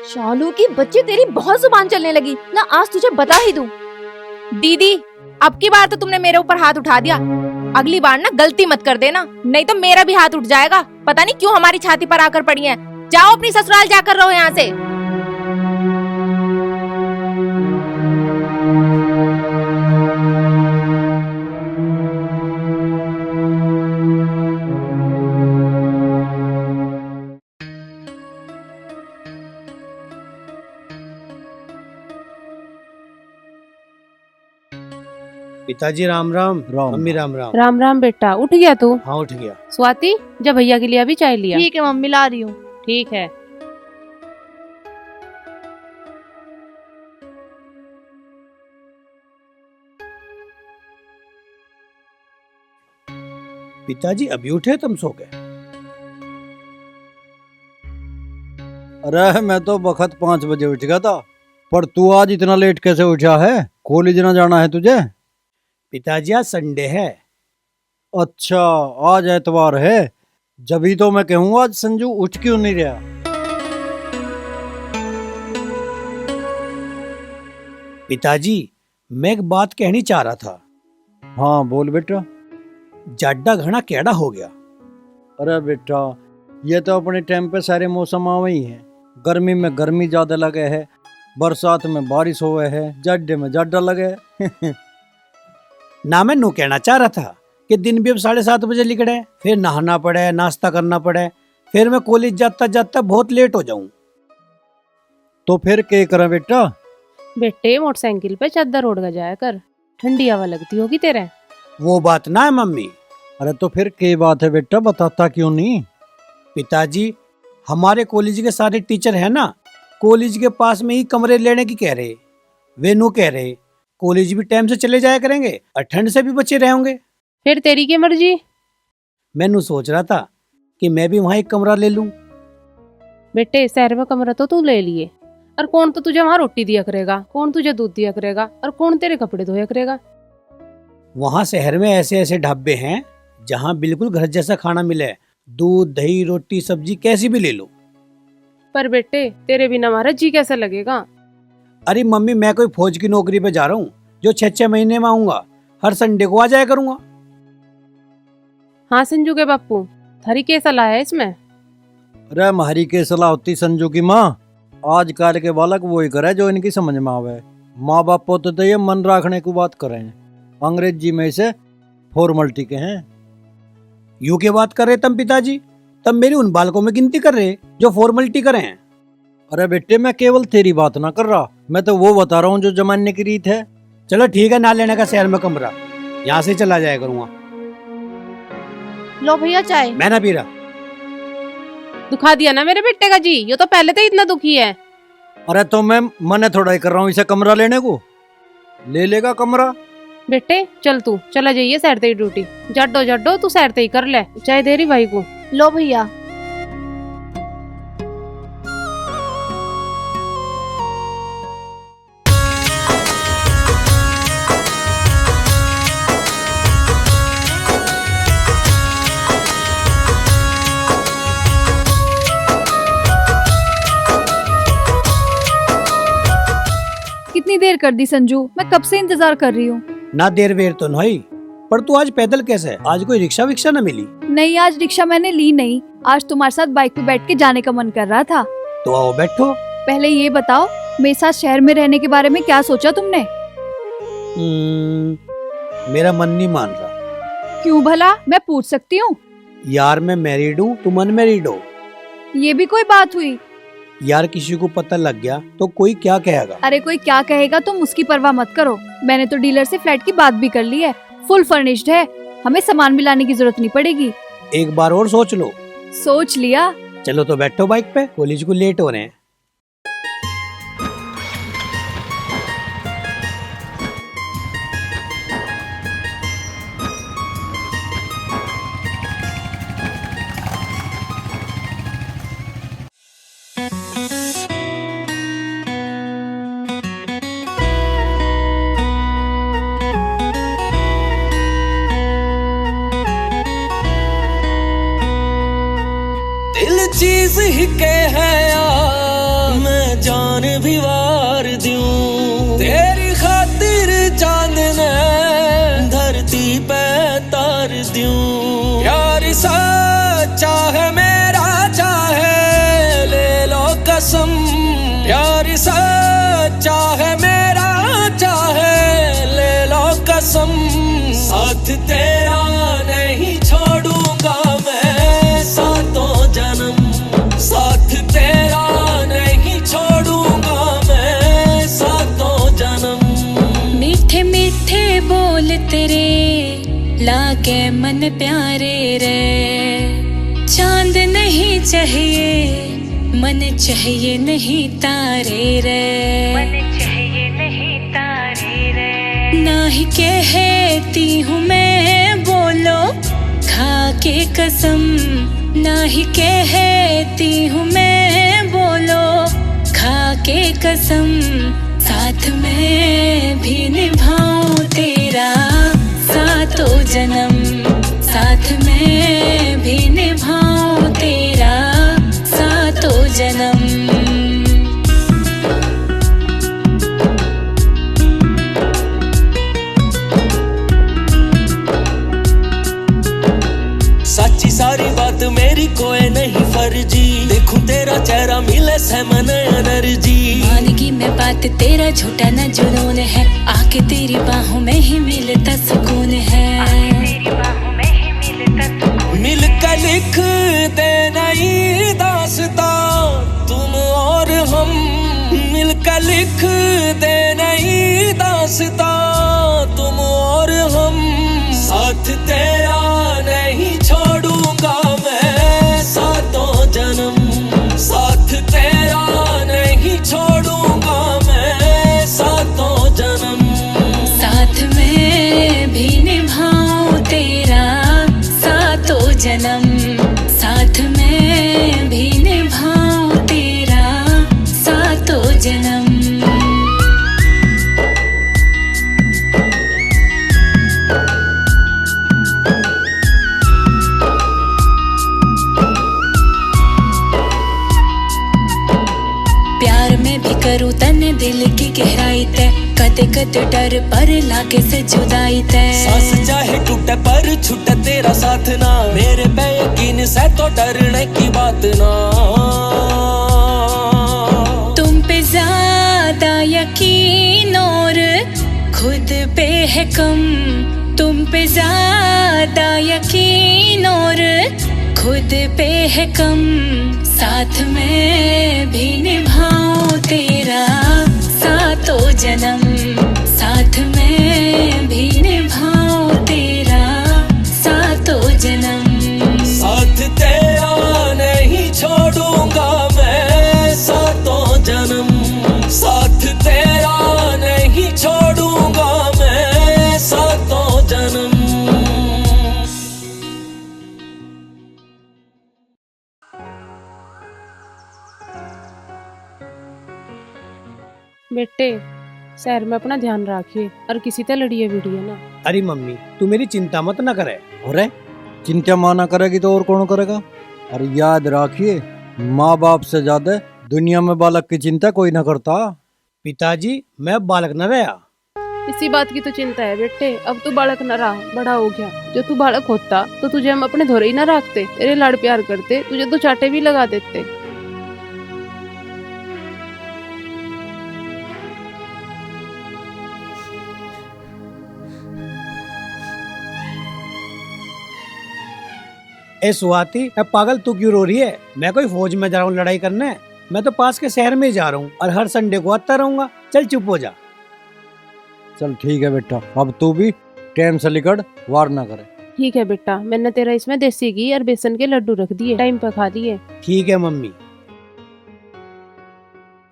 शालू की बच्ची, तेरी बहुत जुबान चलने लगी ना, आज तुझे बता ही दूं। दीदी, अब की बार तो तुमने मेरे ऊपर हाथ उठा दिया, अगली बार ना गलती मत कर देना, नहीं तो मेरा भी हाथ उठ जाएगा। पता नहीं क्यों हमारी छाती पर आकर पड़ी है। जाओ अपनी ससुराल जाकर रहो यहाँ से। पिताजी राम राम, मम्मी राम राम। राम राम बेटा, उठ गया तू? हाँ उठ गया। स्वाति, जब भैया के लिए अभी चाय लिया। ठीक है मम्मी, ला रही हूँ। ठीक है। पिताजी अभी उठे, तुम सो गए? अरे मैं तो वक्त 5 बजे उठ गया था, पर तू आज इतना लेट कैसे उठा है? कॉलेज ना जाना है तुझे? पिताजी आज संडे है। अच्छा, आज एतवार है, जभी तो मैं कहूँ आज संजू उठ क्यों नहीं रहा। पिताजी मैं एक बात कहनी चाह रहा था। हाँ बोल बेटा। जाड्डा घना केड़ा हो गया। अरे बेटा, ये तो अपने टाइम पे सारे मौसम आवे ही हैं। गर्मी में गर्मी ज्यादा लगे है, बरसात में बारिश होवे है, जाड्डे में जाड्डा लगे है। ना मैं नू कहना चाह रहा था कि दिन भी अब 7:30 बजे लिखड़े, फिर नहाना पड़े, नाश्ता करना पड़े, फिर मैं कॉलेज जाता जाता बहुत लेट हो जाऊं। तो फिर क्या करें बेटा? बेटे मोटरसाइकिल पे चादर ओढ़ कर जाया कर, ठंडी हवा लगती होगी तेरे। वो बात ना है मम्मी। अरे तो फिर क्या बात है बेटा, बताता क्यों नहीं? पिताजी हमारे कॉलेज के सारे टीचर है ना, कॉलेज के पास में ही कमरे लेने की कह रहे। वे नो कह रहे कॉलेज भी टाइम से चले जाया करेंगे और ठंड से भी बचे रहेंगे। फिर तेरी क्या मर्जी। मैं नू सोच रहा था कि मैं भी वहाँ एक कमरा ले लूं। बेटे शहर में कमरा तो तू ले लिए, और कौन तो तुझे वहाँ रोटी दिया करेगा, कौन तुझे दूध दिया करेगा, और कौन तेरे कपड़े धोया करेगा। वहाँ शहर में ऐसे ऐसे ढाबे हैं जहाँ बिल्कुल घर जैसा खाना मिले, दूध दही रोटी सब्जी कैसी भी ले लो। पर बेटे तेरे बिना हमारा जी कैसा लगेगा। अरे मम्मी मैं कोई फौज की नौकरी पे जा रहा हूँ जो 6-6 महीने में आऊंगा, हर संडे को आ जाया करूंगा। हाँ संजू के बापू, थारी क्या सलाह है इसमें? अरे हमारी के सलाह होती संजू की माँ, आजकल के बालक वही करे जो इनकी समझ में आवे। माँ बाप पोते तो ये मन रखने की बात करें, अंग्रेजी में इसे फॉर्मलिटी के हैं। यू के बात कर रहे तम पिताजी, तब मेरी उन बालकों में गिनती कर रहे जो फॉर्मलिटी करे हैं। अरे बेटे मैं केवल तेरी बात ना कर रहा, मैं तो वो बता रहा हूँ जो जमाने की रीत है। चलो ठीक है, ना लेने का शहर में कमरा, यहाँ से चला जाया करूँगा। लो भैया चाय। मैं ना पी रहा। दुखा दिया ना मेरे बेटे का जी, ये तो पहले तो इतना दुखी है। अरे तो मैं मने थोड़ा ही कर रहा हूँ इसे कमरा लेने को, ले लेगा कमरा। बेटे चल तू चला जाइए सैर तेरी ड्यूटी, जड्डो जड्डो तू सैर तेरी कर ले, चाय दे रही भाई को। लो भैया। कितनी देर कर दी संजू, मैं कब से इंतजार कर रही हूँ। ना देर वेर तो नहीं, पर तू आज पैदल कैसे है? आज कोई रिक्शा विक्शा न मिली? नहीं आज रिक्शा मैंने ली नहीं, आज तुम्हारे साथ बाइक पे बैठ के जाने का मन कर रहा था। तो आओ बैठो। पहले ये बताओ मेरे साथ शहर में रहने के बारे में क्या सोचा तुमने? मेरा मन नहीं मान रहा। क्यों भला, मैं पूछ सकती हूँ? यार मैं मैरिड हूँ, तुम अनमैरिड हो। ये भी कोई बात हुई? यार किसी को पता लग गया तो कोई क्या कहेगा? अरे कोई क्या कहेगा तुम उसकी परवाह मत करो, मैंने तो डीलर से फ्लैट की बात भी कर ली है, फुल फर्निश्ड है, हमें सामान भी लाने की जरूरत नहीं पड़ेगी। एक बार और सोच लो। सोच लिया। चलो तो बैठो बाइक पे, कॉलेज को लेट हो रहे हैं। दिल चीज ही के है यार, मैं जान भी वार दूं तेरी खातिर, चांद ने धरती पे तार दूं। प्यार सच्चा है मेरा चाहे ले लो कसम, प्यार सच्चा है मेरा चाहे ले लो कसम। साथ तेरा नहीं छोड़ूंगा मैं सातों जन्म, साथ तेरा नहीं छोड़ूंगा मैं सातों जन्म। मीठे मीठे बोल तेरे लागे मन प्यारे रे, चांद नहीं चाहिए मन चाहिए नहीं तारे रे, मन चाहिए नहीं तारे रे। ना ही कहती हूँ मैं बोलो खा के कसम ना ही कहती हूँ मैं, बोलो खा के कसम साथ में भी निभाऊं तेरा सातों जन्म, साथ में भी निभाऊं तेरा सातों जन्म। सच्ची सारी बात मेरी कोई नहीं फर्जी, देखूं तेरा चेहरा मिले से मन एनर्जी। मानगी मैं बात तेरा झूठा न जुनून है, आके तेरी बाहों में ही मिलता सुकून है। मिलकर लिख दे नई दास्तां तुम और हम, मिलकर लिख दे नई दास्तां तुम और हम। साथ तेरा नहीं छोड़ूंगा मैं सातों जन्म, साथ तेरा नहीं छोड़ूंगा मैं सातों जन्म। साथ में भी निभाऊं तेरा सातों जन्म, साथ में भी निभाऊं तेरा सातों जन्म। प्यार में भी करूँ तने दिल की गहराई तय, कदे कदे डर पर लागे से जुदाई तय। सांस चाहे टूटे पर छूटे तेरा साथ ना, मेरे पे यकीन से तो डरने की बात ना। तुम पे ज्यादा यकीन और खुद पे है कम, तुम पे ज्यादा यकीन और खुद पे है कम। साथ में भी निभाऊं तेरा सातों जन्म, साथ में भी निभाऊं तेरा सातों जन्म। साथ तेरा नहीं छोड़ूंगा मैं सातों जन्म, साथ तेरा नहीं छोड़ूंगा मैं सातों जन्म। बेटे शहर में अपना ध्यान रखिए और किसी से लड़िए भिड़िए ना। अरे मम्मी तू मेरी चिंता मत ना करे। अरे चिंता माना करेगी तो और कौन करेगा। और याद रखिए माँ बाप से ज्यादा दुनिया में बालक की चिंता कोई ना करता। पिताजी मैं अब बालक न रहा। इसी बात की तो चिंता है बेटे, अब तू बालक न रहा, बड़ा हो गया। जो तू बालक होता तो तुझे हम अपने धोरे ही न रखते, तेरे लाड़ प्यार करते, तुझे तो चाटे भी लगा देते। ए सुहाती ए पागल तू क्यों रो रही है? मैं कोई फौज में जा रहा हूँ लड़ाई करने, मैं तो पास के शहर में ही जा रहा हूँ और हर संडे को आता रहूंगा। चल चुप हो जा। चल ठीक है बेटा, अब तू भी टाइम से लिकड़ वार ना करे। ठीक है बेटा, मैंने तेरा इसमें देसी घी और बेसन के लड्डू रख दिए, टाइम पर खा लिए। ठीक है मम्मी।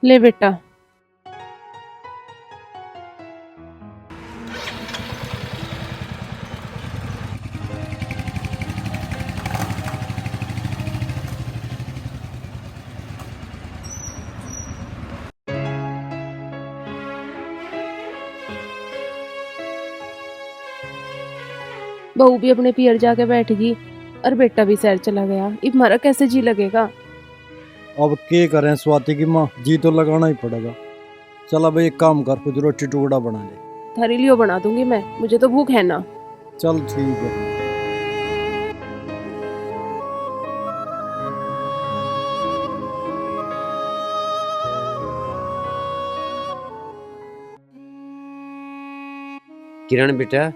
ले बेटा। बहू भी अपने पियर जाके बैठ गई और बेटा भी शहर चला गया। अब हमारा कैसे जी लगेगा? अब क्या करें स्वाति की माँ, जी तो लगाना ही पड़ेगा। चल अब एक काम कर, कुछ रोटी टुकड़ा बना ले। थारी लियो बना दूंगी मैं, मुझे तो भूख है ना। चल ठीक है। किरण बेटा,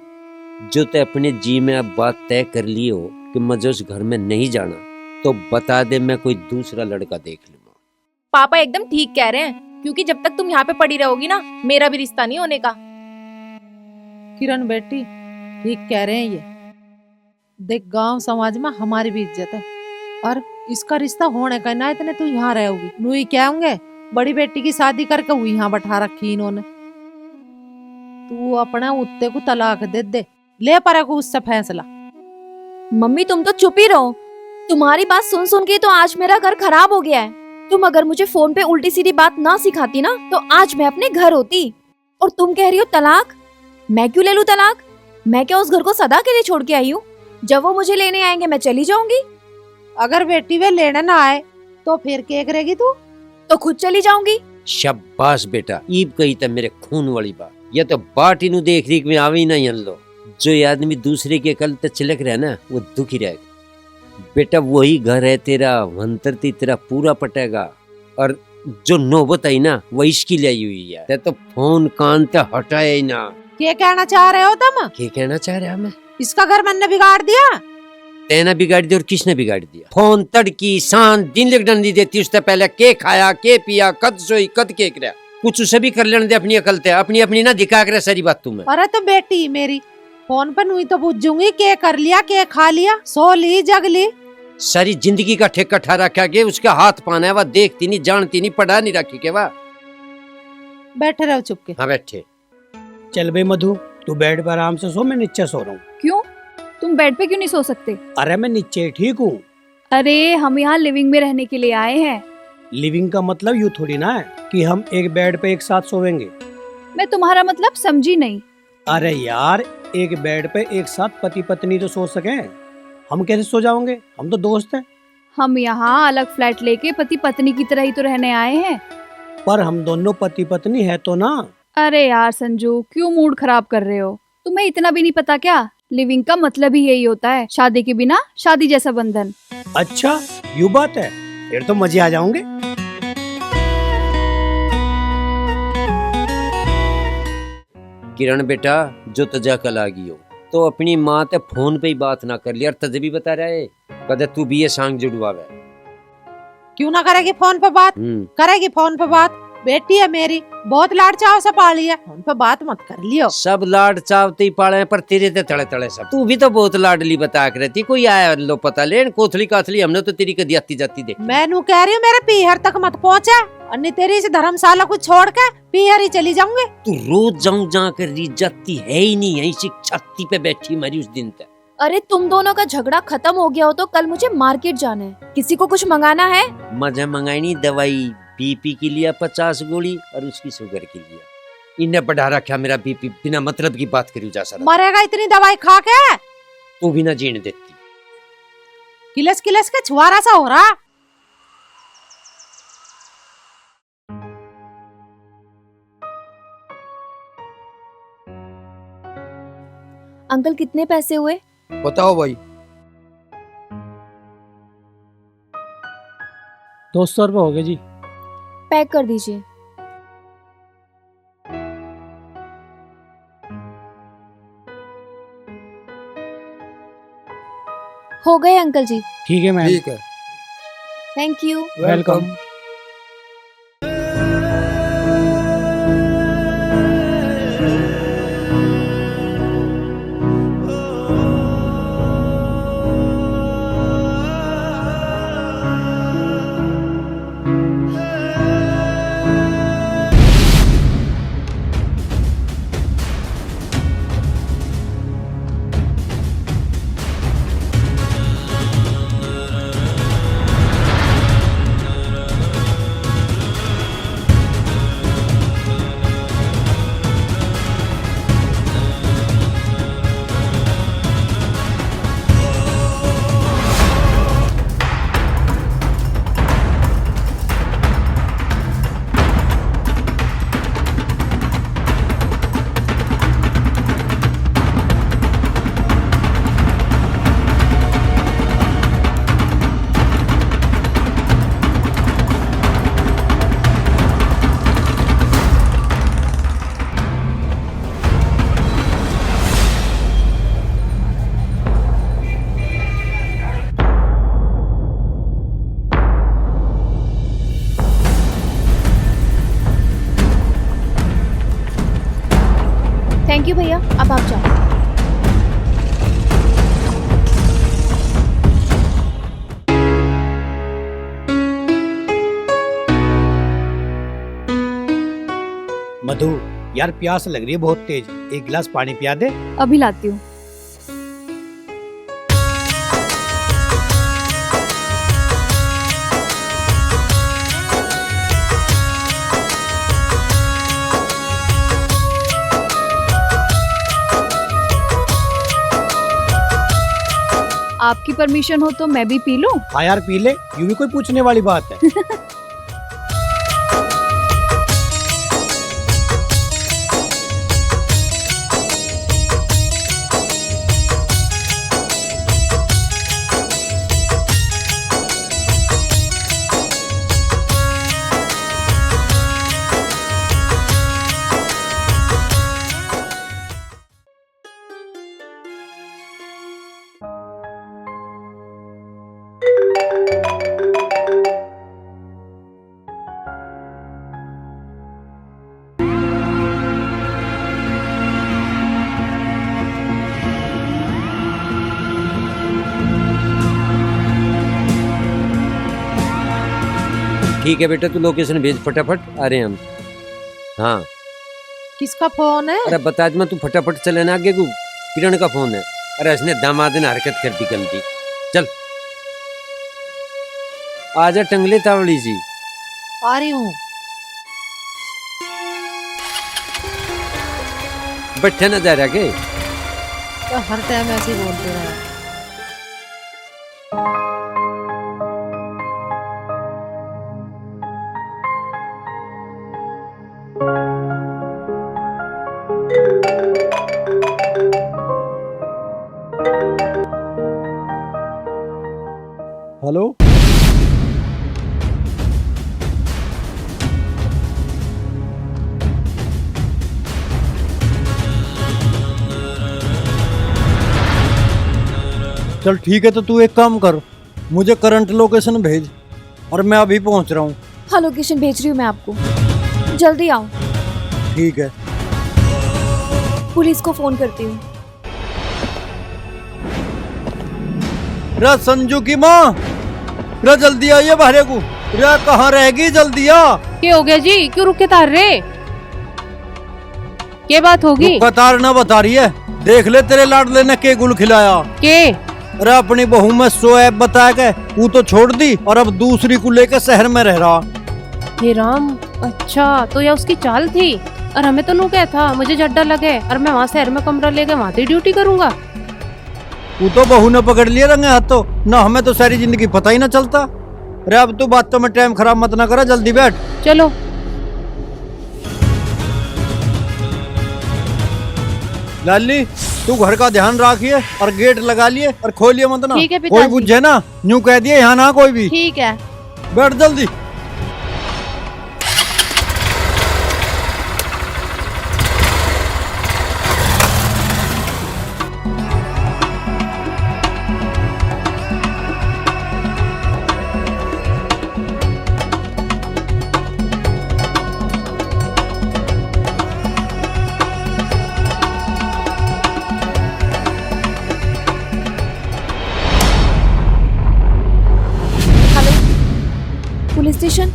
जो ते अपने जी में अब बात तय कर ली हो कि मुझे उस घर में नहीं जाना, तो बता दे, मैं कोई दूसरा लड़का देख लूंगा। पापा एकदम ठीक कह रहे हैं, क्योंकि जब तक तुम यहाँ पे पड़ी रहोगी ना, मेरा भी रिश्ता नहीं होने का। किरण बेटी ठीक कह रहे हैं ये। देख गांव समाज में हमारी भी इज्जत है और इसका रिश्ता होने का ना, इतने तू यहाँ रहोगी नू ही क्या होंगे। बड़ी बेटी की शादी करके हुई यहाँ बैठा रखी इन्होंने। तू अपने उत्ते को तलाक दे दे, ले पारे को उससे फैसला। मम्मी तुम तो चुप ही रहो। तुम्हारी बात सुन सुन के तो आज मेरा घर खराब हो गया है। तुम अगर मुझे फोन पे उल्टी सीधी बात ना सिखाती ना तो आज मैं अपने घर होती। और तुम कह रही हो तलाक? मैं क्यों ले लूं तलाक? मैं क्या उस घर को सदा के लिए छोड़ के आई हूँ? जब वो मुझे लेने आएंगे मैं चली जाऊंगी। अगर बेटी वे लेने ना आए तो फिर क्या करेगी तू? तो खुद चली जाऊंगी। शाबाश बेटा, ईब कही था मेरे खून वाली बात। या तो बाट इनू देख रेख में आवे ही ना यन लो। जो ये आदमी दूसरे के कल तक चिलक रहा ना वो दुखी रहेगा। बेटा वही घर है तेरा, वंतरती तेरा पूरा पटेगा। और जो नौबत आई ना वो इसकी ले हुई है। ते तो फोन कान ते हटाए ही ना। क्या कहना चाह रहे हो तुम? क्या कहना चाह रहे मैं? इसका घर मैंने बिगाड़ दिया? तेना बिगाड़ दिया और किसने बिगाड़ दिया? फोन तड़की सांझ दिन लिख डंडी देती उससे पहले के खाया के पिया कद सोई कद के करा कुछ उसे भी कर लेने दे अपनी अकल ते। अपनी अपनी ना दिखा करे सारी बात तुम्हें। अरे तो बेटी मेरी फोन पर हुई तो पूछूंगी के कर लिया के खा लिया, सो ली जग ली। सारी जिंदगी का ठेका ठा रखा के उसका हाथ पाना है। वह देखती नहीं जानती नहीं पढ़ा नहीं रखी के। वाह बैठे रहो चुप के। हाँ बैठे। चल बे मधु, तू बेड पर आराम से सो, मैं नीचे सो रहा हूँ। क्यों? तुम बेड पे क्यों नहीं सो सकते? अरे मैं नीचे ठीक हूँ। अरे हम यहाँ लिविंग में रहने के लिए आए हैं। लिविंग का मतलब यूँ थोड़ी ना है कि हम एक बेड पे एक साथ सोएंगे। मैं तुम्हारा मतलब समझी नहीं। अरे यार, एक बेड पे एक साथ पति पत्नी तो सो सके। हम कैसे सो जाओगे? हम तो दोस्त हैं। हम यहाँ अलग फ्लैट लेके पति पत्नी की तरह ही तो रहने आए हैं। पर हम दोनों पति पत्नी है तो ना। अरे यार संजू, क्यों मूड खराब कर रहे हो? तुम्हें इतना भी नहीं पता क्या? लिविंग का मतलब ही यही होता है, शादी के बिना शादी जैसा बंधन। अच्छा यूँ बात है, फिर तो मजे आ जाओगे। किरण बेटा, जो तजा कल आ गई हो तो अपनी माँ ते फोन पे ही बात ना कर लिया। तजे भी बता रहा है कदे तू भी ये सांग जुड़वावे। क्यों ना करेगी फोन पे बात? करेगी फोन पे बात। बेटी है मेरी, बहुत लाड चाव से पाली है। फोन पे बात मत कर लियो। सब लाड चावते ही पाले पर तेरे ते तड़े तड़े सब। तू भी तो बहुत लाडली बता कर रहती। कोई आया लो पता लेन कोथली काथली हमने तो तेरी कदी आती जाती देखी। मैं नू कह रही हूँ मेरे पीहर तक मत पहुँचे, अन्य तेरी इस धर्मशाला को छोड़ के पीहर ही चली जाऊंगी। तू रोज जाऊं जा कर री जाती है ही नहीं, यहीं से छत्ती पे बैठी मरी उस दिन तक। अरे तुम दोनों का झगड़ा खत्म हो गया हो तो कल मुझे मार्केट जाना है। किसी को कुछ मंगाना है? मजा मंगाई नहीं दवाई। बीपी के लिए 50 गोली और उसकी शुगर के लिए। इन्हें बढ़ा रखा मेरा बीपी, बिना मतलब की बात करी जा सारा। मरेगा इतनी दवाई खा के? तू भी ना जीने देती। किलस किलस के छुआरा सा हो रहा। अंकल कितने पैसे हुए? बताओ भाई। 200 रुपये हो गए जी। पैक कर दीजिए। हो गए अंकल जी। ठीक है मैम। ठीक है, thank you. Welcome. Thank you भैया, अब आप जाओ। मधु यार, प्यास लग रही है बहुत तेज, एक गिलास पानी पिया दे। अभी लाती हूँ। आपकी परमिशन हो तो मैं भी पी लूं? हाँ यार पी ले, यूं भी कोई पूछने वाली बात है। ठीक है बेटा, तू लोकेशन भेज फटाफट, आ रहे हैं हम। हाँ किसका फोन है? अरे बता दे, मैं तू फटाफट चले ना आगे को। किरण का फोन है। अरे इसने दामाद ने हरकत कर दी गलती। चल आजा टंगले तावड़ी जी। आ रही हूँ। बैठे ना जा रहा के? तो हर टाइम ऐसे ही बोलते रहे। हेलो, चल ठीक है, तो तू एक काम कर, मुझे करंट लोकेशन भेज और मैं अभी पहुंच रहा हूँ। हाँ लोकेशन भेज रही हूँ मैं आपको, जल्दी आओ। ठीक है। पुलिस को फोन करती हूँ। रे संजू की माँ, रे जल्दी आइए बाहर को। रे कहाँ रहेगी, जल्दी आ। क्या हो गया जी, क्यों रुक के तार रहे? क्या बात होगी? कतार ना बता रही है, देख ले तेरे लाडले ने के गुल खिलाया। के? अरे अपनी बहू में सोएब बता के वो तो छोड़ दी और अब दूसरी को लेके शहर में रह रहा। हे राम, अच्छा तो यह उसकी चाल थी। और हमें तो नू क्या था, मुझे झड्डा लगे और मैं वहाँ शहर में कमरा लेके वहाँ से ड्यूटी करूंगा। वो तो बहू ने पकड़ लिए रंगे हाथों ना, हमें तो सारी जिंदगी पता ही ना चलता। अरे अब तू बातों में टाइम खराब मत ना करा, जल्दी बैठ। चलो। लाली तू घर का ध्यान रखिए और गेट लगा लिए और खोलिए मत ना। ठीक है कोई पिताजी। बुझे ना, यूं कह दिए यहाँ ना कोई भी। ठीक है। बैठ जल्दी। Police station.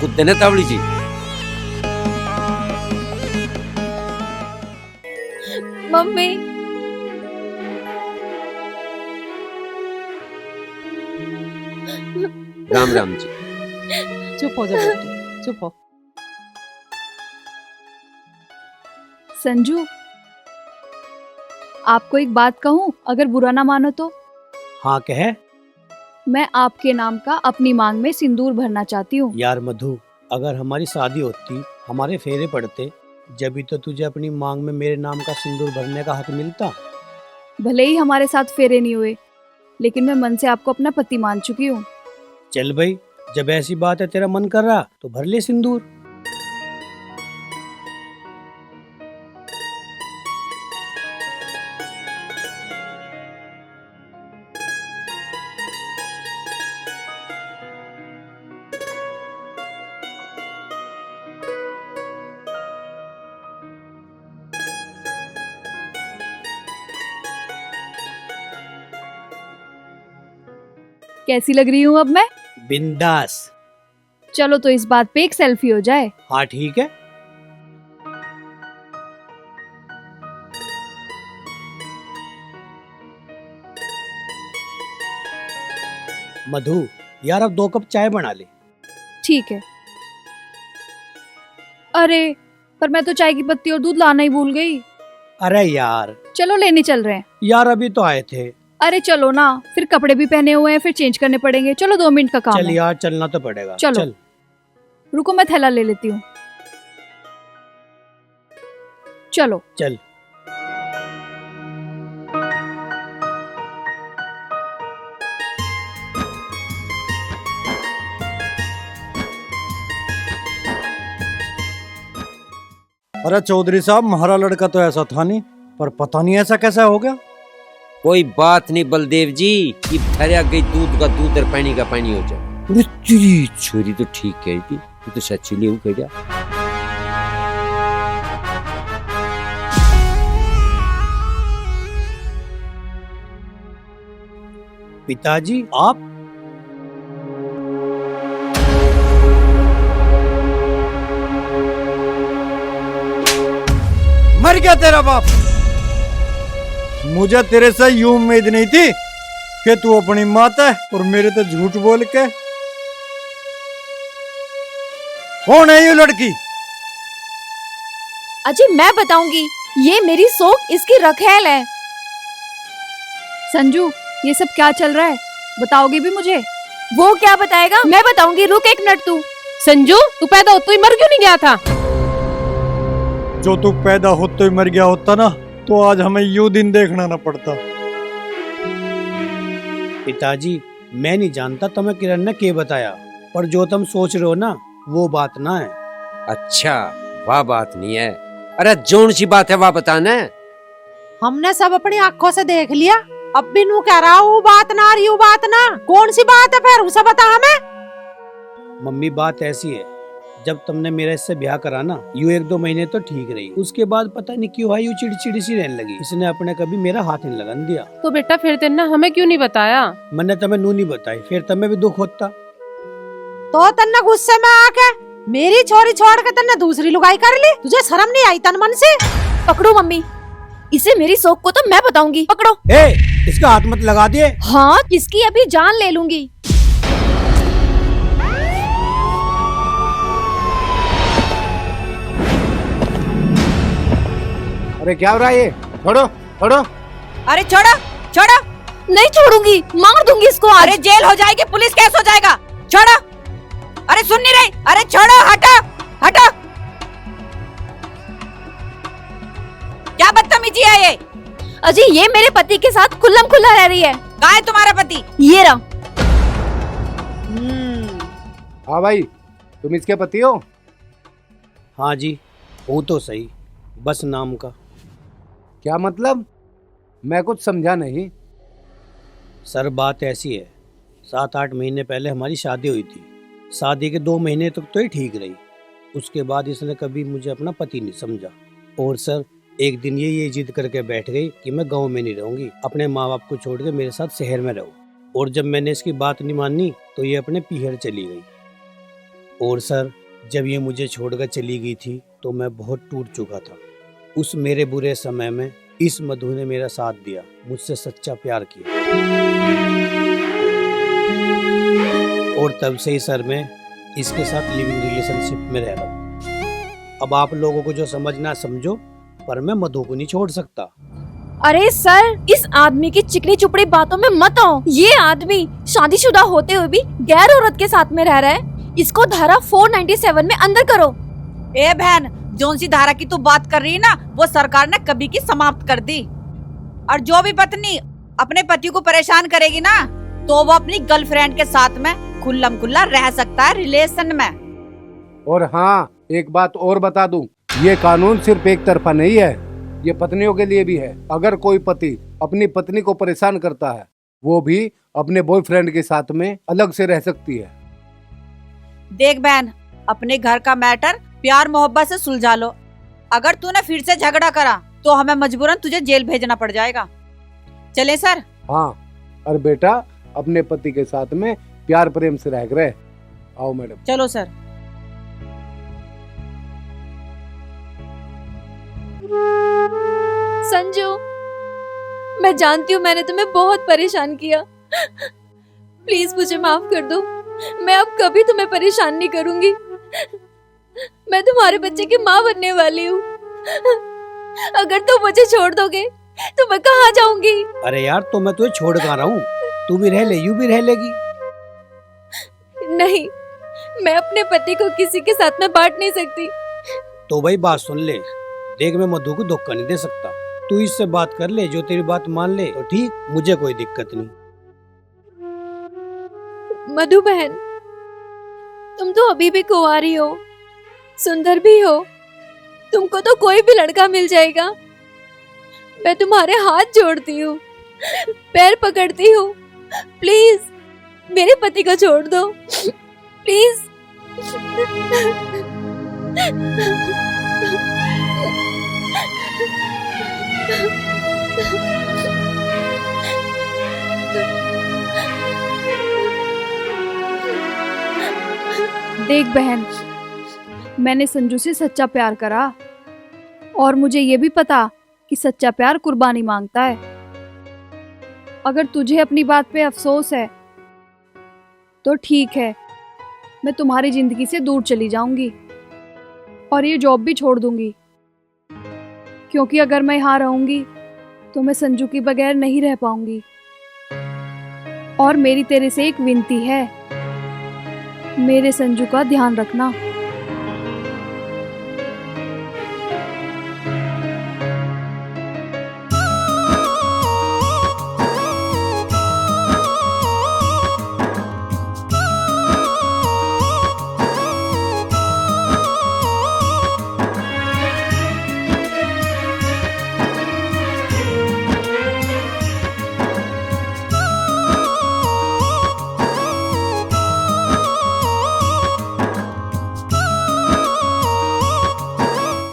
कुत्ते ने तावड़ी जी। मम्मी राम राम जी। चुप हो जा बेटी, चुप हो। संजू, आपको एक बात कहूँ, अगर बुरा ना मानो तो? हाँ कहे। मैं आपके नाम का अपनी मांग में सिंदूर भरना चाहती हूँ। यार मधु, अगर हमारी शादी होती, हमारे फेरे पड़ते, जब भी तो तुझे अपनी मांग में मेरे नाम का सिंदूर भरने का हक मिलता। भले ही हमारे साथ फेरे नहीं हुए, लेकिन मैं मन से आपको अपना पति मान चुकी हूँ। चल भाई, जब ऐसी बात है, तेरा मन कर रहा तो भर ले सिंदूर। कैसी लग रही हूँ अब मैं? बिंदास। चलो तो इस बात पे एक सेल्फी हो जाए। हाँ ठीक है। मधु यार अब 2 कप चाय बना ले। ठीक है। अरे पर मैं तो चाय की पत्ती और दूध लाना ही भूल गई। अरे यार। चलो लेने चल रहे हैं। यार अभी तो आए थे। अरे चलो ना, फिर कपड़े भी पहने हुए हैं, फिर चेंज करने पड़ेंगे। चलो 2 मिनट का काम चल है। यार चलना तो पड़ेगा। चलो। चल। रुको मैं थैला ले लेती हूँ। चलो। चल। अरे चौधरी साहब, हमारा लड़का तो ऐसा था नहीं, पर पता नहीं ऐसा कैसा हो गया। कोई बात नहीं बलदेव जी, कि भरा गई दूध का दूध और पानी का पानी हो जाए। तेरी छोरी तो ठीक कह थी, तू तो सच्ची ले कह जा। पिताजी आप? मर गया तेरा बाप। मुझे तेरे से यूं उम्मीद नहीं थी कि तू अपनी मात है और मेरे तो झूठ बोल के। कौन है ये लड़की? अजी मैं बताऊंगी, ये मेरी सोख, इसकी रखेल है। संजू ये सब क्या चल रहा है, बताओगे भी मुझे? वो क्या बताएगा, मैं बताऊंगी। रुक 1 मिनट तू। संजू तू पैदा होते ही मर क्यों नहीं गया था? जो तू पैदा होते ही मर गया होता ना, तो आज हमें यूं दिन देखना ना पड़ता। पिताजी मैं नहीं जानता तुम्हें किरण ने क्या बताया, पर जो तुम सोच रहे हो ना वो बात ना है। अच्छा वह बात नहीं है। अरे जोन सी बात है वह बताना है। हमने सब अपनी आंखों से देख लिया, अब भी नू कह रहा हूँ बात ना, और यू बात ना, कौन सी बात है फिर उसे बता हमें। मम्मी बात ऐसी है, जब तुमने मेरे इससे ब्याह करा ना, यू 1-2 महीने तो ठीक रही, उसके बाद पता नहीं क्यों है यू चिड़चिड़ी सी रहने लगी। इसने अपने कभी मेरा हाथ नहीं लगन दिया। तो बेटा फिर तेना हमें क्यों नहीं बताया? मैंने तुम्हें नू नहीं बताई, फिर तुम्हें भी दुख होता। तो तन्ने गुस्से में आके मेरी छोरी छोड़ के तन्ने दूसरी लुगाई कर ली, तुझे शर्म नहीं आई तन मन से? पकड़ो मम्मी, इसे मेरी सोख को तो मैं बताऊंगी। पकड़ो। इसका हाथ मत लगा दिए। हाँ किसकी अभी जान ले लूंगी। अरे क्या हो रहा है ये? छोड़ो छोड़ो। अरे छोड़ो छोड़ो। नहीं छोड़ूंगी, मार दूंगी इसको आज। अरे जेल हो जाएगी, पुलिस केस हो जाएगा। छोड़ो। अरे सुन नहीं रही? अरे छोड़ो, हटो हटो। क्या बदतमीजी है ये? अजी ये मेरे पति के साथ खुल्लम खुल्ला रह रही है। कहाँ है तुम्हारा पति? ये रहा। हाँ भाई, तुम इसके पति हो? हाँ जी वो तो सही, बस नाम का। क्या मतलब? मैं कुछ समझा नहीं। सर बात ऐसी है, 7-8 महीने पहले हमारी शादी हुई थी। शादी के 2 महीने तक तो ही ठीक रही, उसके बाद इसने कभी मुझे अपना पति नहीं समझा। और सर एक दिन ये जिद करके बैठ गई कि मैं गांव में नहीं रहूंगी, अपने माँ बाप को छोड़ के मेरे साथ शहर में रहूं। और जब मैंने इसकी बात नहीं मानी तो ये अपने पीहर चली गई। और सर जब ये मुझे छोड़कर चली गई थी तो मैं बहुत टूट चुका था। उस मेरे बुरे समय में इस मधु ने मेरा साथ दिया, मुझसे सच्चा प्यार किया, और तब से ही सर मैं इसके साथ लिविंग रिलेशनशिप में रह रहा हूँ। अब आप लोगों को जो समझना समझो, पर मैं मधु को नहीं छोड़ सकता। अरे सर इस आदमी की चिकनी चुपड़ी बातों में मत आओ। ये आदमी शादीशुदा होते हुए भी गैर औरत के साथ में रह रहा है। इसको धारा 497 में अंदर करो। ए बहन, जोन सी धारा की तू बात कर रही है ना, वो सरकार ने कभी की समाप्त कर दी। और जो भी पत्नी अपने पति को परेशान करेगी ना, तो वो अपनी गर्लफ्रेंड के साथ में खुल्लम खुल्ला रह सकता है रिलेशन में। और हाँ, एक बात और बता दूं, ये कानून सिर्फ एक तरफा नहीं है, ये पत्नियों के लिए भी है। अगर कोई पति अपनी पत्नी को परेशान करता है, वो भी अपने बॉयफ्रेंड के साथ में अलग से रह सकती है। देख बहन, अपने घर का मैटर प्यार मोहब्बत से सुलझा लो। अगर तूने फिर से झगड़ा करा तो हमें मजबूरन तुझे जेल भेजना पड़ जाएगा। चले सर? हाँ, और बेटा अपने पति के साथ में प्यार प्रेम से रह रहे। आओ मैडम। चलो सर। संजू, मैं जानती हूँ मैंने तुम्हें बहुत परेशान किया। प्लीज मुझे माफ कर दो। मैं अब कभी तुम्हें परेशान नहीं करूंगी। मैं तुम्हारे बच्चे की माँ बनने वाली हूँ। अगर तुम मुझे छोड़ दोगे तो मैं कहाँ जाऊंगी? अरे यार, तो मैं तुझे छोड़ कहाँ रहा हूँ? तू भी रह ले, यू भी रह लेगी। नहीं, मैं अपने पति को किसी के साथ में बांट नहीं सकती। तो भाई बात सुन ले, देख मैं मधु को धोखा नहीं दे सकता। तू इससे बात कर ले, जो तेरी बात मान ले तो ठीक, मुझे कोई दिक्कत नहीं। मधु बहन, तुम तो अभी भी कुंवारी हो, सुंदर भी हो, तुमको तो कोई भी लड़का मिल जाएगा। मैं तुम्हारे हाथ जोड़ती हूँ, पैर पकड़ती हूँ, प्लीज मेरे पति को छोड़ दो, प्लीज। देख बहन, मैंने संजू से सच्चा प्यार करा और मुझे ये भी पता कि सच्चा प्यार कुर्बानी मांगता है। अगर तुझे अपनी बात पे अफसोस है तो ठीक है, मैं तुम्हारी जिंदगी से दूर चली जाऊंगी और ये जॉब भी छोड़ दूंगी, क्योंकि अगर मैं यहाँ रहूंगी तो मैं संजू के बगैर नहीं रह पाऊंगी। और मेरी तेरे से एक विनती है, मेरे संजू का ध्यान रखना।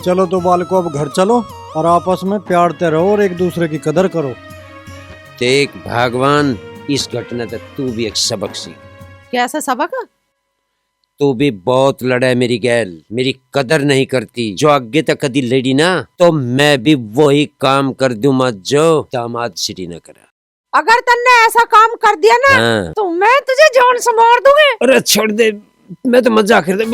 चलो तो बालको, अब घर चलो और आपस में प्यारते रहो और एक दूसरे की कदर करो। देख भगवान, इस घटना से तू भी एक सबक सीख। कैसा सबक? तू भी बहुत लड़ा है मेरी गैल, मेरी कदर नहीं करती। जो आगे तक कदी लड़ी ना, तो मैं भी वही काम कर दूंगा जो दामाद श्री न करा। अगर तन्ने ऐसा काम कर दिया ना, हाँ। तो मैं तुझे जान से मार दूंगी। अरे छोड़ दे, मैं तो मजाक कर दे।